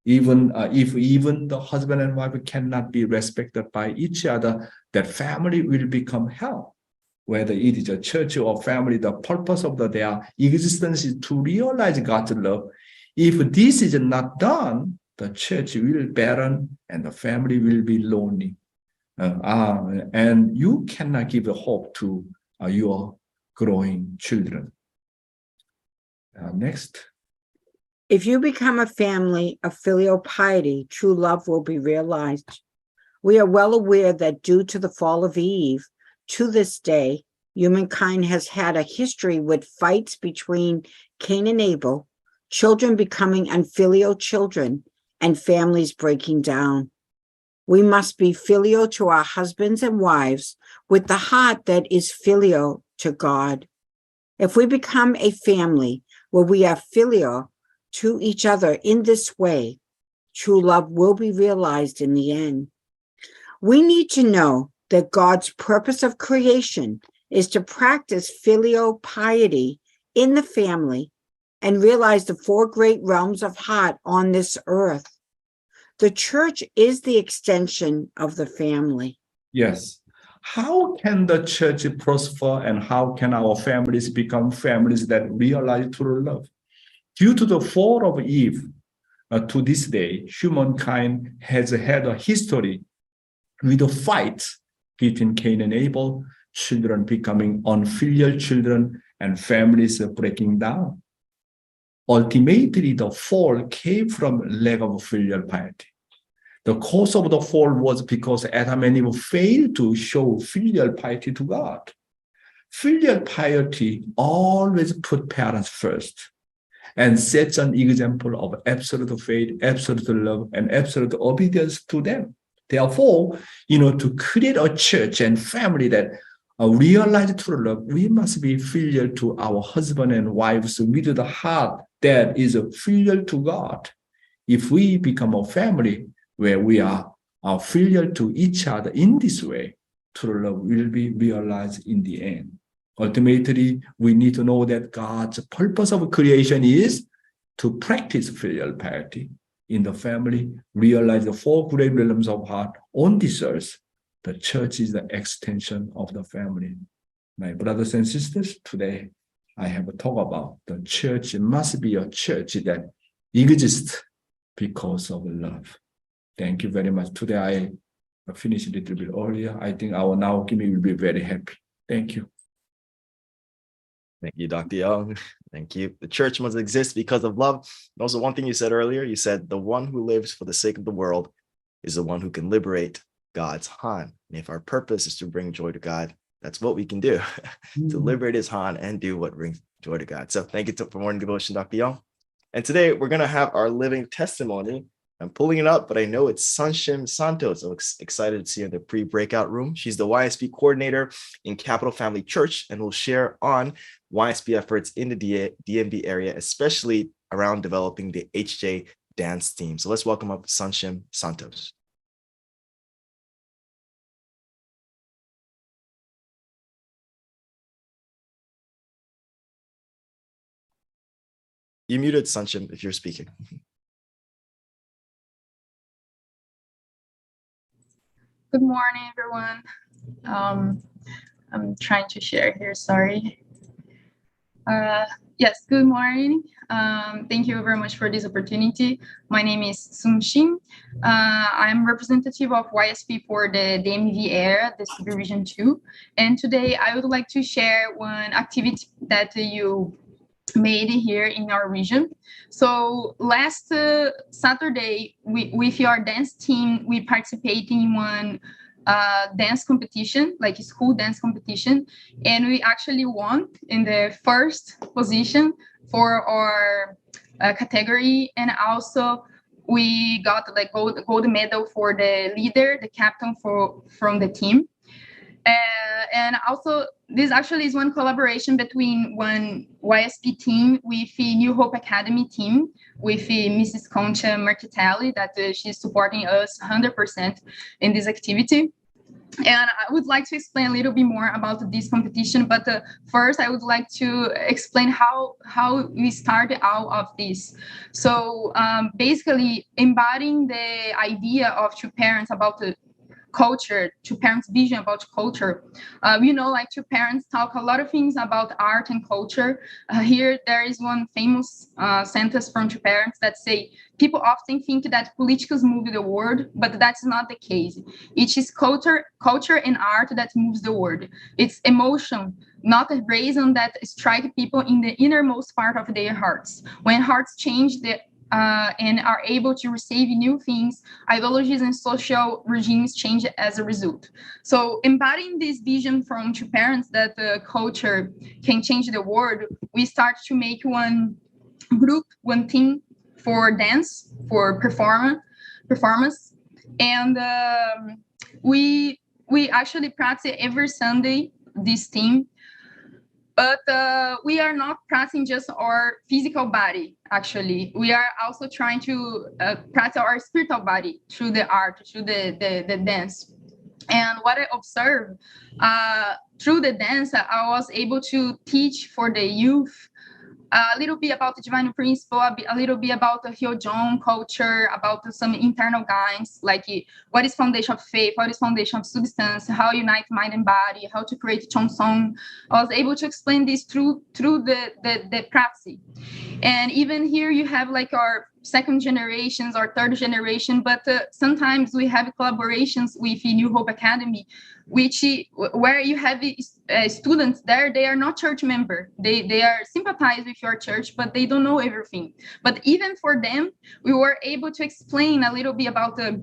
Speaker 4: Even if the husband and wife cannot be respected by each other, that family will become hell. Whether it is a church or family, the purpose of their existence is to realize God's love. If this is not done, the church will barren and the family will be lonely. And you cannot give hope to your growing children. Next.
Speaker 7: If you become a family of filial piety, true love will be realized. We are well aware that due to the fall of Eve, to this day, humankind has had a history with fights between Cain and Abel, children becoming unfilial children, and families breaking down. We must be filial to our husbands and wives with the heart that is filial to God. If we become a family where we are filial to each other in this way, true love will be realized in the end. We need to know that God's purpose of creation is to practice filial piety in the family and realize the four great realms of heart on this earth. The church is the extension of the family.
Speaker 4: Yes. How can the church prosper and how can our families become families that realize true love? Due to the fall of Eve, to this day, humankind has had a history with a fight between Cain and Abel, children becoming unfilial children, and families breaking down. Ultimately, the fall came from lack of filial piety. The cause of the fall was because Adam and Eve failed to show filial piety to God. Filial piety always put parents first and sets an example of absolute faith, absolute love, and absolute obedience to them. Therefore, to create a church and family that realize true love, we must be filial to our husband and wives with the heart that is filial to God. If we become a family where we are filial to each other in this way, true love will be realized in the end. Ultimately, we need to know that God's purpose of creation is to practice filial piety in the family, realize the four great realms of heart on this earth. The church is the extension of the family. My brothers and sisters, today I have a talk about the church must be a church that exists because of love. Thank you very much. Today I finished a little bit earlier. I think our Naokimi will be very happy. Thank you.
Speaker 1: Thank you, Dr. Young. Thank you. The church must exist because of love. And also, one thing you said earlier, you said the one who lives for the sake of the world is the one who can liberate God's Han. And if our purpose is to bring joy to God, that's what we can do, to liberate his Han and do what brings joy to God. So thank you for morning devotion, Dr. Young. And today we're going to have our living testimony. I'm pulling it up, but I know it's Sunshim Santos. I'm excited to see her in the pre-breakout room. She's the YSP coordinator in Capital Family Church and will share on YSP efforts in the DMV area, especially around developing the HJ dance team. So let's welcome up Sunshim Santos. You're muted, Sunshim, if you're speaking.
Speaker 8: Good morning, everyone. I'm trying to share here, sorry. Yes, good morning. Thank you very much for this opportunity. My name is Sunshim. I'm representative of YSP for the DMV area, the Supervision 2. And today I would like to share one activity that you made here in our region. So last Saturday, with your dance team, we participated in one dance competition, like a school dance competition, and we actually won in the first position for our category, and also we got like gold medal for the leader, the captain from the team. And also, this actually is one collaboration between one YSP team with the New Hope Academy team, with Mrs. Concha Marchitelli, that she's supporting us 100% in this activity. And I would like to explain a little bit more about this competition, but first I would like to explain how we started out of this. So basically embodying the idea of two parents about the culture, two parents' vision about culture. Like two parents talk a lot of things about art and culture. Here, there is one famous sentence from two parents that say, people often think that politicals move the world, but that's not the case. It is culture and art that moves the world. It's emotion, not a reason that strike people in the innermost part of their hearts. When hearts change, and are able to receive new things, ideologies and social regimes change as a result. So embodying this vision from two parents that the culture can change the world, we start to make one group, one team for dance, for performance. And we actually practice every Sunday, this team. But we are not practicing just our physical body, actually. We are also trying to practice our spiritual body through the art, through the dance. And what I observed through the dance, I was able to teach for the youth a little bit about the divine principle, a little bit about the Yong culture, about some internal guides, like what is foundation of faith, what is foundation of substance, how unite mind and body, how to create Chongsong. I was able to explain this through the practice. And even here you have like our second generations or third generation, but sometimes we have collaborations with the New Hope Academy, where you have students there, they are not church member. They are sympathize with your church, but they don't know everything. But even for them, we were able to explain a little bit about the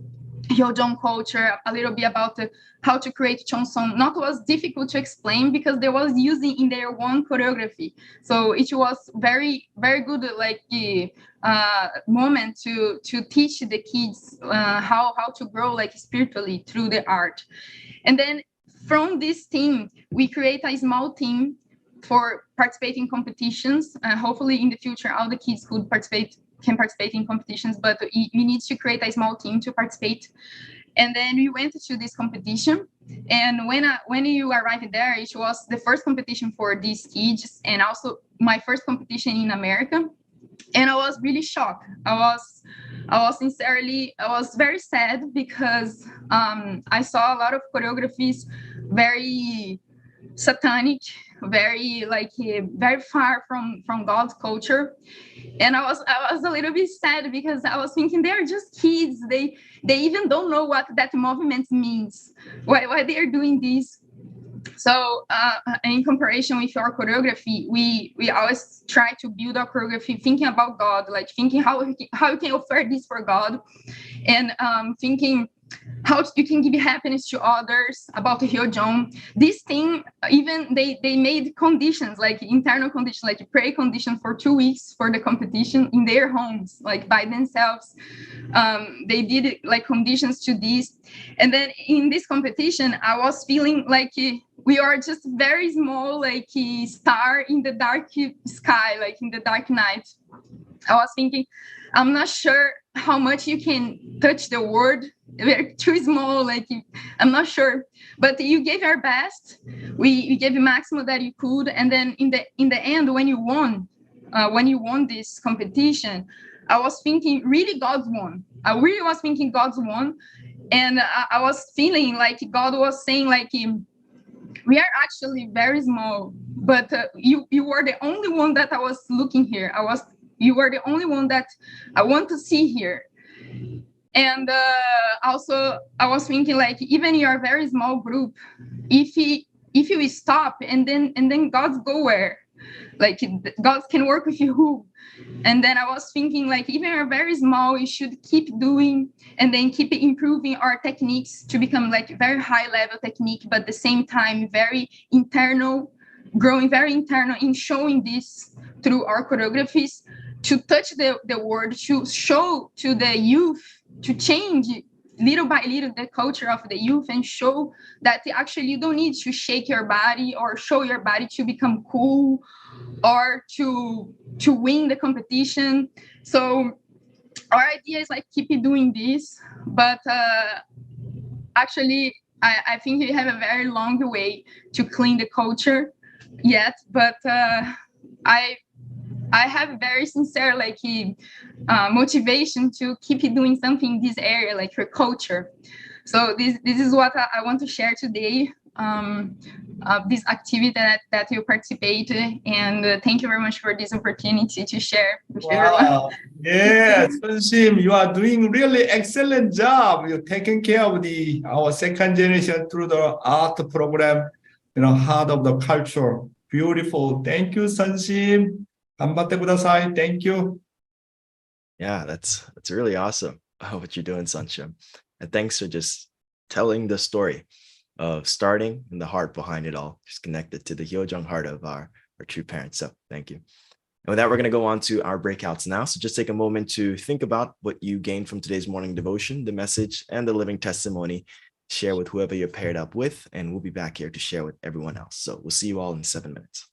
Speaker 8: Yong culture, a little bit about how to create Chongsong. Not was difficult to explain because they was using in their own choreography. So it was very, very good, like moment to teach the kids how to grow like spiritually through the art. And then from this team, we create a small team for participating competitions. Hopefully in the future, all the kids can participate in competitions, but you need to create a small team to participate. And then we went to this competition. And when you arrived there, it was the first competition for these kids and also my first competition in America. And I was really shocked. I was very sad because I saw a lot of choreographies very satanic, very far from God's culture. And I was a little bit sad because I was thinking they're just kids. They even don't know what that movement means, why they are doing this. So in comparison with our choreography, we always try to build our choreography thinking about God, like thinking how you can offer this for God, and thinking how you can give happiness to others about the Hyojong. This thing, even they made conditions, like internal conditions, like pray condition for 2 weeks for the competition in their homes, like by themselves. They did like conditions to this. And then in this competition, I was feeling like we are just very small, like a star in the dark sky, like in the dark night. I was thinking, I'm not sure how much you can touch the world. We're too small, like I'm not sure. But you gave your best. We gave the maximum that you could. And then in the end, when you won this competition, I was thinking really God's won. I really was thinking God's won. And I was feeling like God was saying like, we are actually very small, but you were the only one that I was looking here. You were the only one that I want to see here. And also I was thinking like, even you're a very small group, if you stop and then God's go where, like God can work with you. And then I was thinking like, even you're very small, we should keep doing and then keep improving our techniques to become like very high level technique, but at the same time very internal, growing very internal in showing this through our choreographies, to touch the world, to show to the youth, to change little by little the culture of the youth, and show that actually you don't need to shake your body or show your body to become cool or to win the competition. So our idea is like keep doing this, but actually I think we have a very long way to clean the culture yet, but I have very sincere like motivation to keep doing something in this area, like for culture. So this is what I want to share today, this activity that you participate, and thank you very much for this opportunity to share with everyone.
Speaker 4: Wow. Yes, Sunshim, you are doing really excellent job. You're taking care of our second generation through the art program, heart of the culture. Beautiful. Thank you, Sunshim.頑張ってください. Thank you.
Speaker 1: Yeah, that's really awesome what you're doing, Sancham. And thanks for just telling the story of starting and the heart behind it all, just connected to the Hyojong heart of our true parents. So thank you. And with that, we're going to go on to our breakouts now. So just take a moment to think about what you gained from today's morning devotion, the message, and the living testimony. Share with whoever you're paired up with, and we'll be back here to share with everyone else. So we'll see you all in 7 minutes.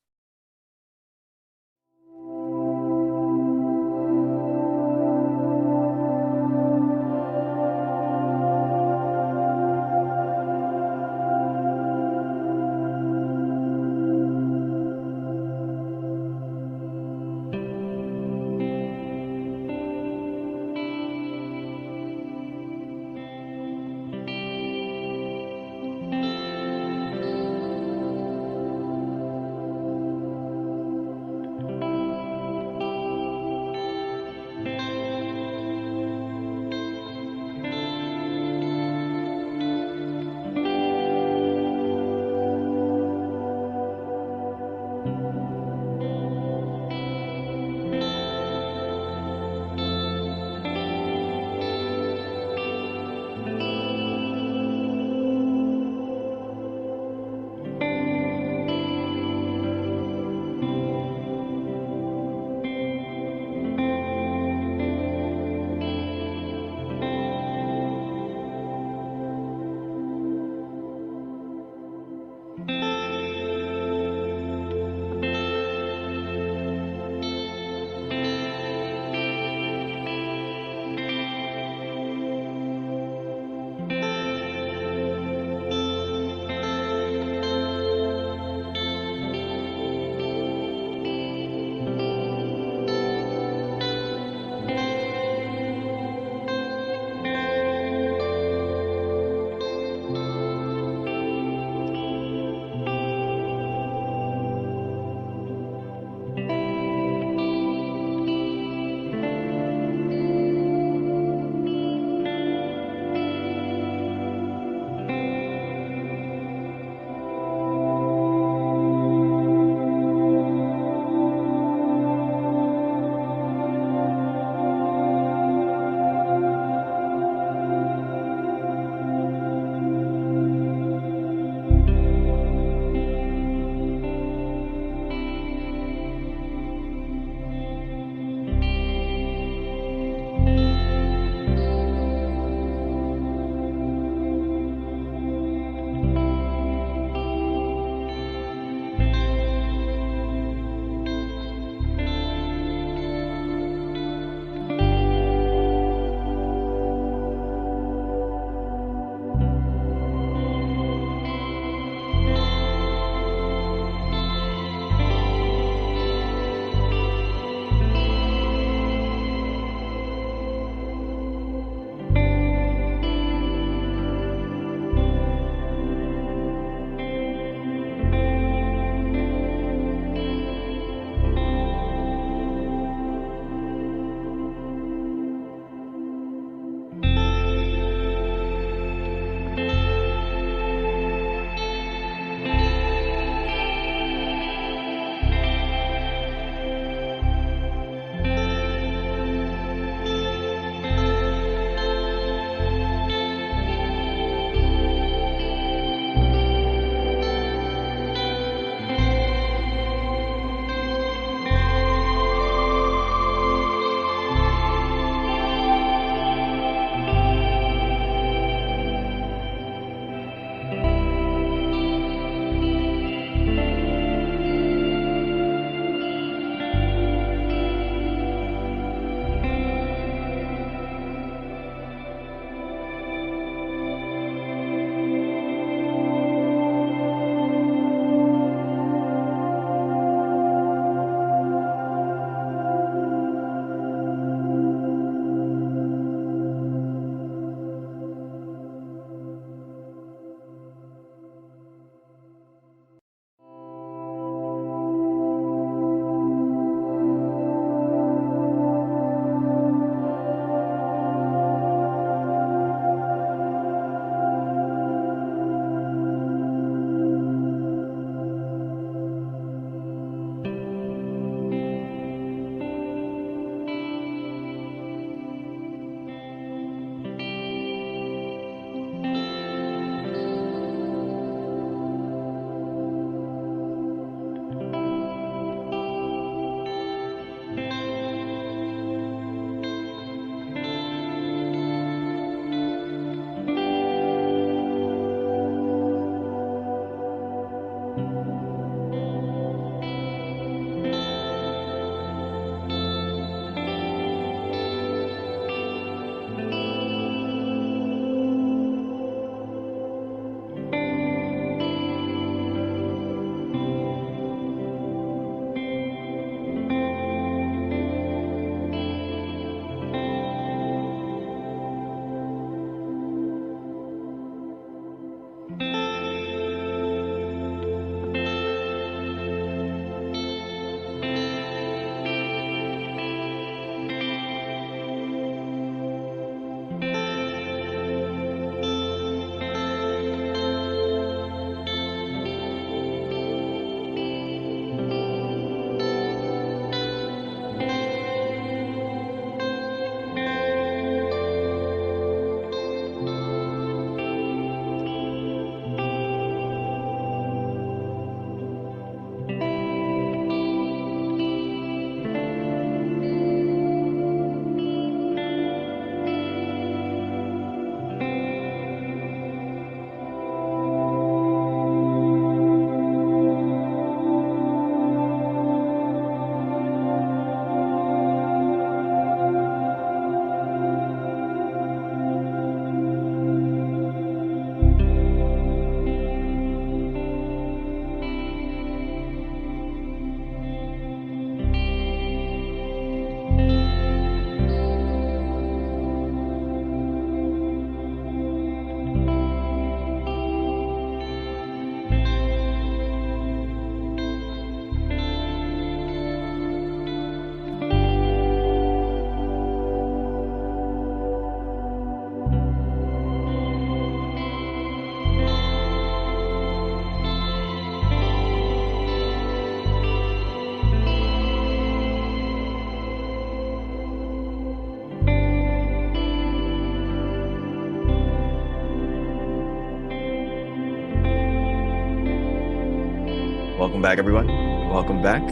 Speaker 1: Welcome back, everyone. Welcome back.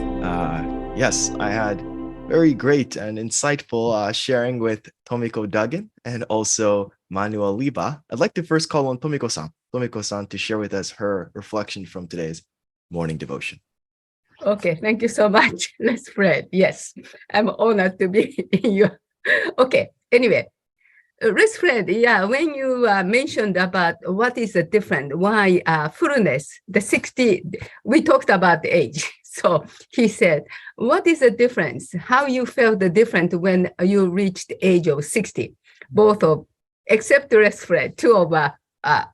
Speaker 1: Yes, I had very great and insightful sharing with Tomiko Duggan and also Manuel Liba. I'd like to first call on Tomiko-san to share with us her reflection from today's morning devotion.
Speaker 9: Okay, thank you so much. Let's Fred. Yes, I'm honored to be in your. Okay, anyway, let's Fred. Yeah, when you mentioned about what is the different, why fullness, the 60, we talked about the age. So he said, what is the difference? How you felt the difference when you reached the age of 60? Both of, except the rest Fred, two of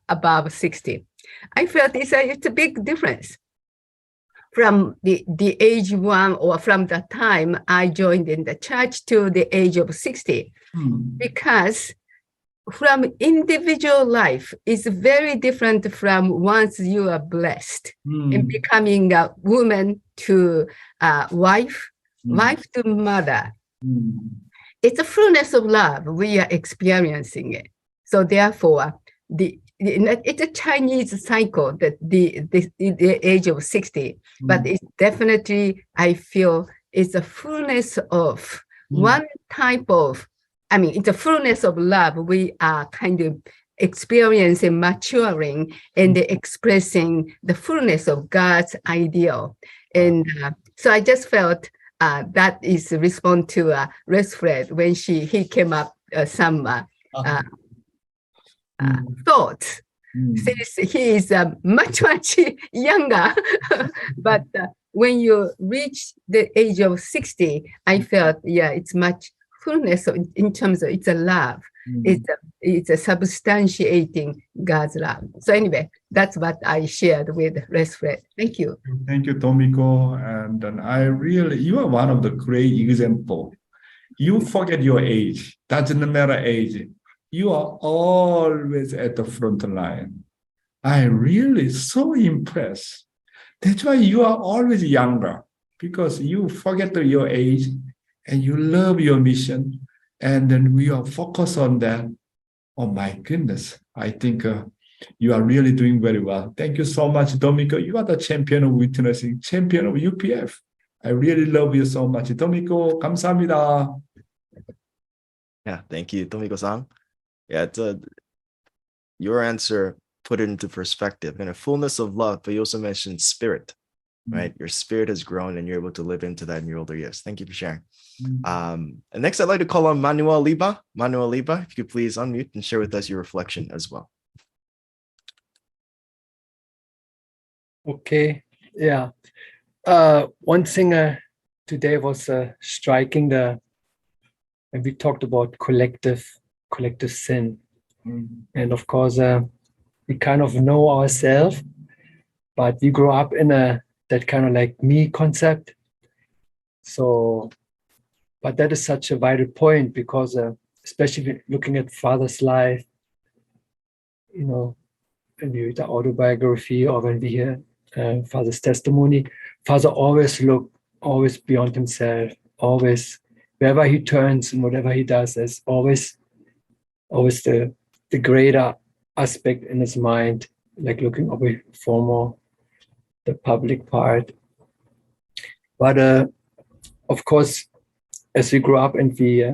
Speaker 9: above 60. I felt it's a big difference. From the age one or from the time I joined in the church to the age of 60, because from individual life is very different from once you are blessed in becoming a woman to wife, wife to mother. It's a fullness of love. We are experiencing it. So therefore, it's a Chinese cycle that the age of 60, but it's definitely, I feel it's a fullness of one type of, it's a fullness of love. We are kind of experiencing, maturing, and expressing the fullness of God's ideal. And so I just felt that is a response to Res Fred when he came up some thoughts. Since he is much younger, but when you reach the age of 60, I felt, it's much fullness in terms of it's a love. It's a substantiating God's love. So anyway, that's what I shared with Res Fred. Thank you.
Speaker 4: Thank you, Tomiko. And you are one of the great example. You forget your age. Doesn't matter age. You are always at the front line. I really so impressed. That's why you are always younger, because you forget your age and you love your mission. And then we are focused on that. Oh my goodness. I think you are really doing very well. Thank you so much, Tomiko. You are the champion of witnessing, champion of UPF. I really love you so much. Tomiko, 감사합니다.
Speaker 1: Yeah, thank you, Tomiko-san. Yeah, your answer put it into perspective and a fullness of love, but you also mentioned spirit, right? Your spirit has grown and you're able to live into that in your older years. Thank you for sharing. And next, I'd like to call on Manuel Liba. Manuel Liba, if you could please unmute and share with us your reflection as well.
Speaker 10: Okay, yeah. One thing today was striking and we talked about collective sin. And of course, we kind of know ourselves, but we grow up in that kind of like me concept. So, but that is such a vital point because especially looking at father's life, when we read the autobiography or when we hear father's testimony, father always beyond himself, always, wherever he turns and whatever he does, there's always the greater aspect in his mind, like looking away for more the public part. But of course, as we grow up and we,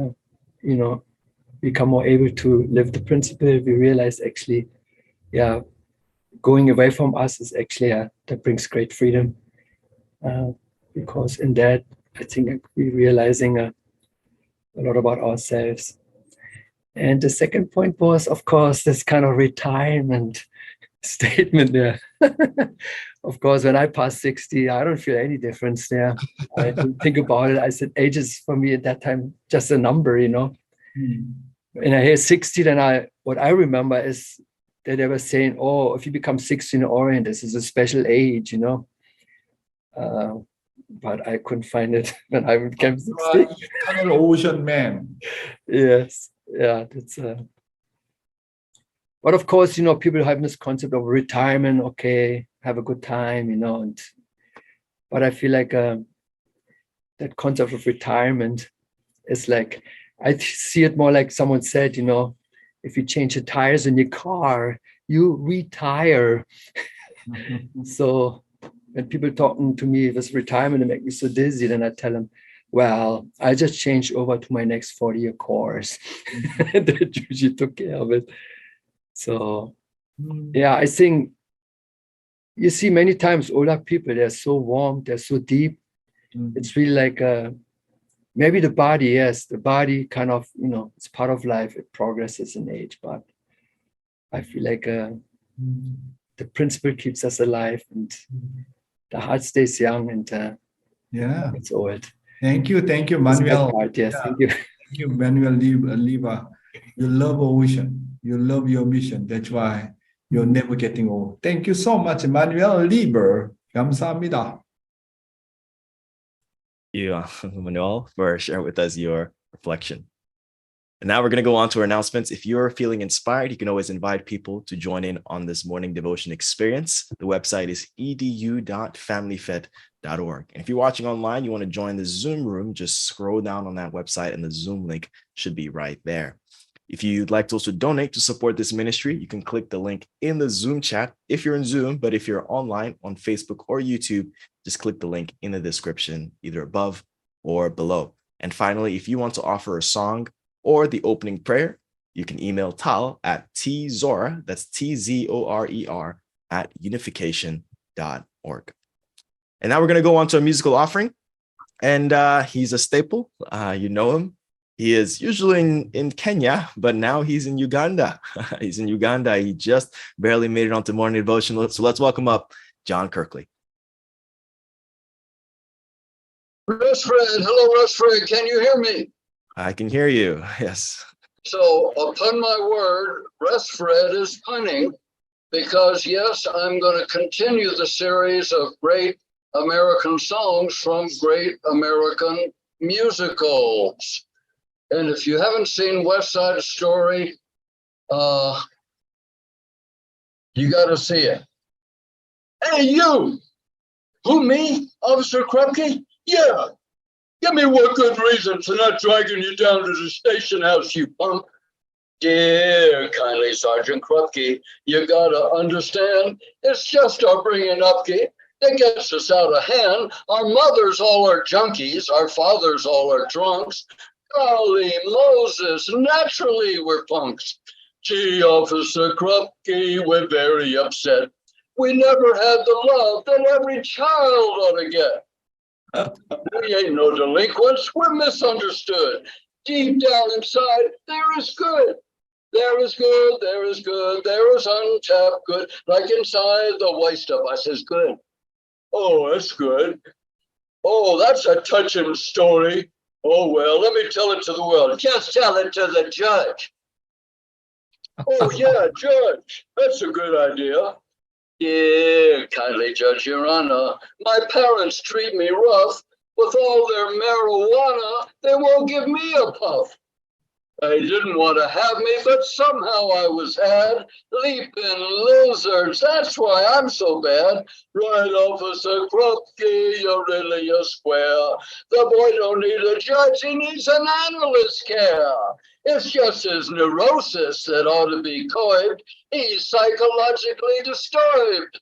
Speaker 10: become more able to live the principle, we realize actually, going away from us is actually that brings great freedom. Because in that, I think we're realizing a lot about ourselves. And the second point was, of course, this kind of retirement statement there. Of course, when I passed 60, I don't feel any difference there. I didn't think about it. I said, age is for me at that time just a number, And I hear 60, then what I remember is that they were saying, oh, if you become 60 in Orient, this is a special age, But I couldn't find it when I became 60.
Speaker 4: Eternal ocean man.
Speaker 10: Yes. Yeah, that's but of course, people have this concept of retirement, okay, have a good time, but I feel like that concept of retirement is like, I see it more like someone said, if you change the tires in your car, you retire. So when people talking to me with retirement and make me so dizzy, then I tell them, well, I just changed over to my next 40-year course. That usually took care of it. So yeah, I think you see many times older people, they're so warm, they're so deep. It's really like maybe the body, yes, the body kind of, it's part of life. It progresses in age, but I feel like the principle keeps us alive and the heart stays young and
Speaker 4: Yeah.
Speaker 10: it's old.
Speaker 4: Thank you,
Speaker 10: It's
Speaker 4: Manuel.
Speaker 10: that part, yes,
Speaker 4: Yeah.
Speaker 10: thank you.
Speaker 4: Thank you, Manuel Liva. You love ocean. You love your mission. That's why you're never getting old. Thank you so much, Manuel Liva. 감사합니다.
Speaker 1: You, Manuel, for sharing with us your reflection. And now we're going to go on to our announcements. If you're feeling inspired, you can always invite people to join in on this morning devotion experience. The website is edu.familyfed.org. And if you're watching online, you want to join the Zoom room, just scroll down on that website and the Zoom link should be right there. If you'd like to also donate to support this ministry, you can click the link in the Zoom chat if you're in Zoom, but if you're online on Facebook or YouTube, just click the link in the description, either above or below. And finally, if you want to offer a song or the opening prayer, you can email Tal at tzora, that's TZORER, at unification.org. And now we're going to go on to a musical offering. And he's a staple. You know him. He is usually in Kenya, but now he's in Uganda. He's in Uganda. He just barely made it onto morning devotion. So let's welcome up John Kirkley.
Speaker 11: Rushfred, hello, Rushfred. Can you hear me?
Speaker 1: I can hear you. Yes.
Speaker 11: So, upon my word, Rushfred is punning because, yes, I'm going to continue the series of great American songs from great American musicals. And if you haven't seen West Side Story, you got to see it. Hey, you! Who, me? Officer Krupke? Yeah. Give me one good reason for not dragging you down to the station house, you punk. Dear kindly Sergeant Krupke, you gotta understand, it's just our bringing up that gets us out of hand. Our mothers all are junkies, our fathers all are drunks. Golly Moses, naturally we're punks. Gee, Officer Krupke, we're very upset. We never had the love that every child ought to get. We ain't no delinquents, we're misunderstood. Deep down inside, there is good. There is good, there is good, there is untapped good. Like inside the white stuff, I says good. Oh, that's good. Oh, that's a touching story. Oh, well, let me tell it to the world. Just tell it to the judge. Oh, yeah, judge. That's a good idea. Yeah, kindly Judge, Your Honor. My parents treat me rough. With all their marijuana, they won't give me a puff. They didn't want to have me, but somehow I was had. Leaping lizards, that's why I'm so bad. Right, Officer Krupke, you're really a square. The boy don't need a judge, he needs an analyst care. It's just his neurosis that ought to be coyed. He's psychologically disturbed.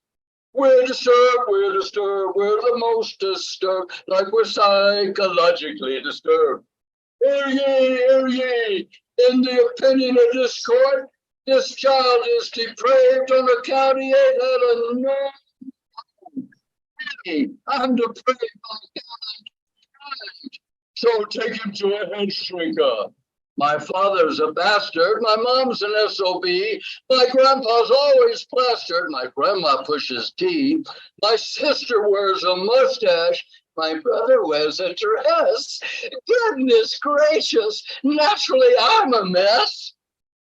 Speaker 11: We're disturbed, we're the most disturbed, like we're psychologically disturbed. Hear ye, in the opinion of this court, this child is depraved on account he ain't had a nerve. I'm depraved on account I'm depraved. So take him to a head shrinker. My father's a bastard, my mom's an SOB, my grandpa's always plastered, my grandma pushes tea, my sister wears a mustache, my brother wears a dress. Goodness gracious, naturally I'm a mess.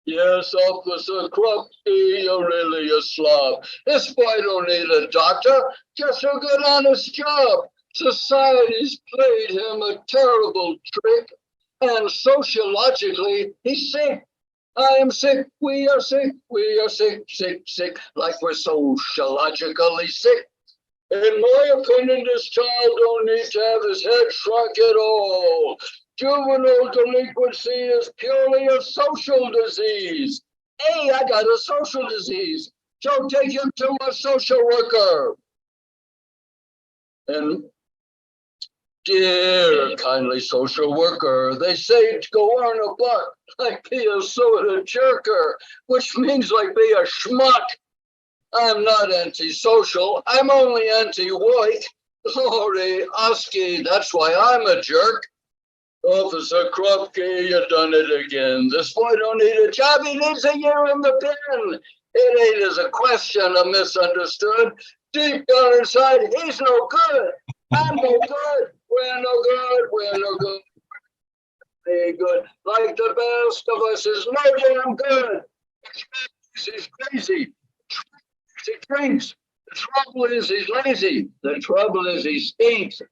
Speaker 11: Yes, Officer Krupke, you're really a slob. This boy don't need a doctor, just a good honest job. Society's played him a terrible trick. And sociologically, he's sick. I am sick, we are sick, sick, like we're sociologically sick. In my opinion, this child don't need to have his head shrunk at all. Juvenile delinquency is purely a social disease. Hey, I got a social disease. So take him to a social worker. And dear kindly social worker, they say to go earn a buck like be a soda jerker, which means like be a schmuck. I'm not antisocial, I'm only anti-white. Sorry, Oski, that's why I'm a jerk. Officer Krupke, you done it again. This boy don't need a job, he needs a year in the pen. It ain't as a question of misunderstood. Deep down inside, he's no good. I'm no good. We're no good. We're no good. Very good. Like the best of us is no damn good. He's crazy. He drinks. The trouble is he's lazy. The trouble is he stinks.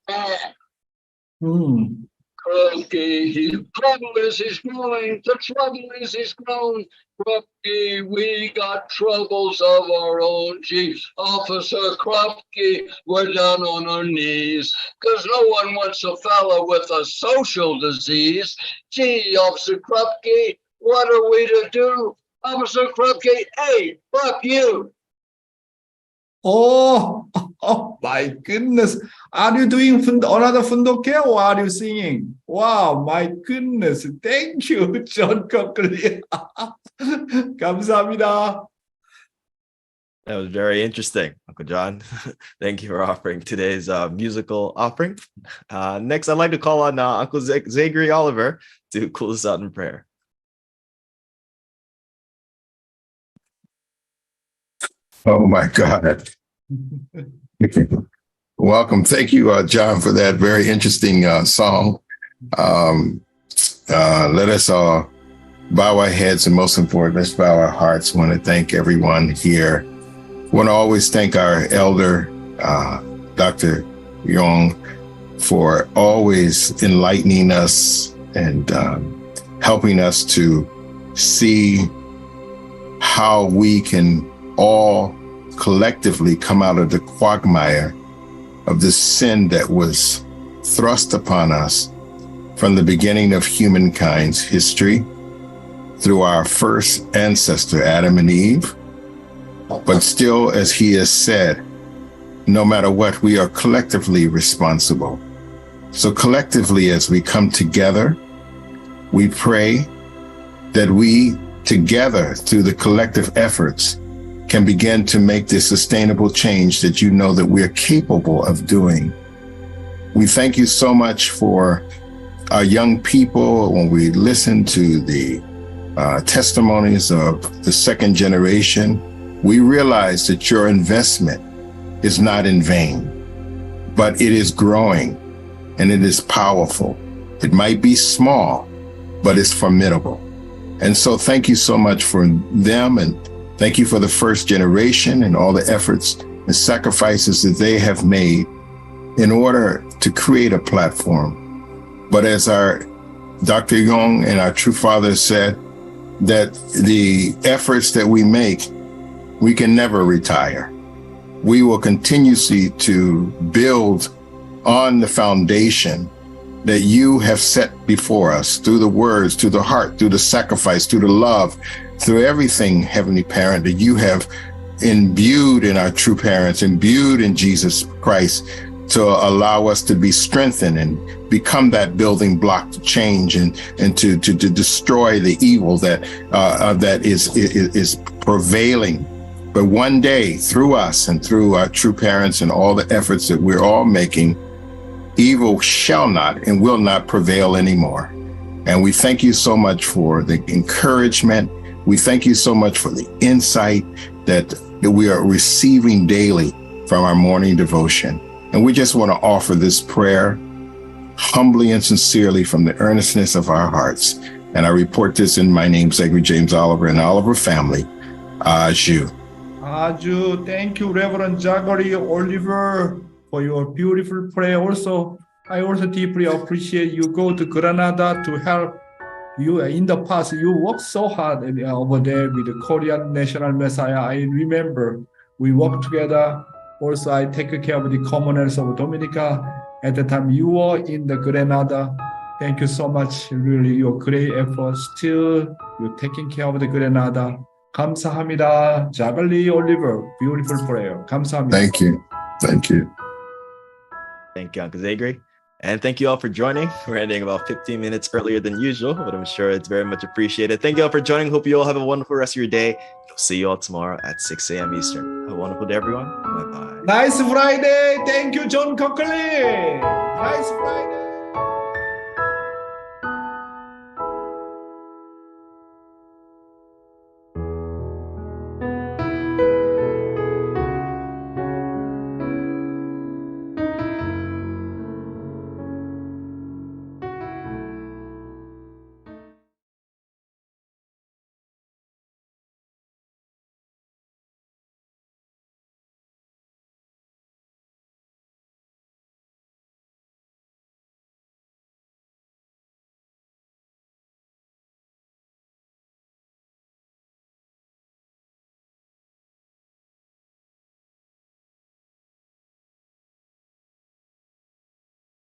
Speaker 11: Krupke, the trouble is he's growing. The trouble is he's grown. Krupke, we got troubles of our own. Gee, Officer Krupke, we're down on our knees. Because no one wants a fella with a social disease. Gee, Officer Krupke, what are we to do? Officer Krupke, hey, fuck you.
Speaker 4: Oh, my goodness. Are you doing another fundoke or are you singing? Wow, my goodness. Thank you, John Cockley. 감사합니다.
Speaker 1: That was very interesting, Uncle John. Thank you for offering today's musical offering. Next, I'd like to call on Uncle Zachary Oliver to close us out in prayer.
Speaker 12: Oh my God. Welcome. Thank you, John, for that very interesting song. Let us all bow our heads, and most important, let's bow our hearts. I want to thank everyone here. I want to always thank our elder, Dr. Yong, for always enlightening us and helping us to see how we can all collectively come out of the quagmire of the sin that was thrust upon us from the beginning of humankind's history through our first ancestor, Adam and Eve. But still, as he has said, no matter what, we are collectively responsible. So collectively, as we come together, we pray that we together, through the collective efforts, can begin to make this sustainable change that you know that we're capable of doing. We thank you so much for our young people. When we listen to the testimonies of the second generation, we realize that your investment is not in vain, but it is growing and it is powerful. It might be small, but it's formidable. And so thank you so much for them, and thank you for the first generation and all the efforts and sacrifices that they have made in order to create a platform. But as our Dr. Yong and our true father said, that the efforts that we make, we can never retire. We will continuously to build on the foundation that you have set before us through the words, through the heart, through the sacrifice, through the love, through everything, Heavenly Parent, that you have imbued in our true parents, imbued in Jesus Christ, to allow us to be strengthened and become that building block to change and to destroy the evil that is prevailing. But one day, through us and through our true parents and all the efforts that we're all making, evil shall not and will not prevail anymore. And we thank you so much for the encouragement. We thank you so much for the insight that we are receiving daily from our morning devotion. And we just want to offer this prayer humbly and sincerely from the earnestness of our hearts. And I report this in my name, Zachary James Oliver, and Oliver family. Aju.
Speaker 4: Aju. Thank you, Reverend Zachary Oliver, for your beautiful prayer. Also, I also deeply appreciate you go to Granada to help. You in the past, you worked so hard over there with the Korean National Messiah. I remember we worked together. Also, I take care of the commoners of Dominica. At the time you were in the Grenada. Thank you so much. Really, your great effort. Still, you're taking care of the Grenada. 감사합니다. Zachary Oliver, beautiful prayer. 감사합니다.
Speaker 12: Thank you. Thank you.
Speaker 1: Thank you, Uncle Zagri. And thank you all for joining. We're ending about 15 minutes earlier than usual, but I'm sure it's very much appreciated. Thank you all for joining. Hope you all have a wonderful rest of your day. We'll see you all tomorrow at 6 a.m. Eastern. Have a wonderful day, everyone. Bye-bye.
Speaker 4: Nice Friday. Thank you, John Cockley. Nice Friday.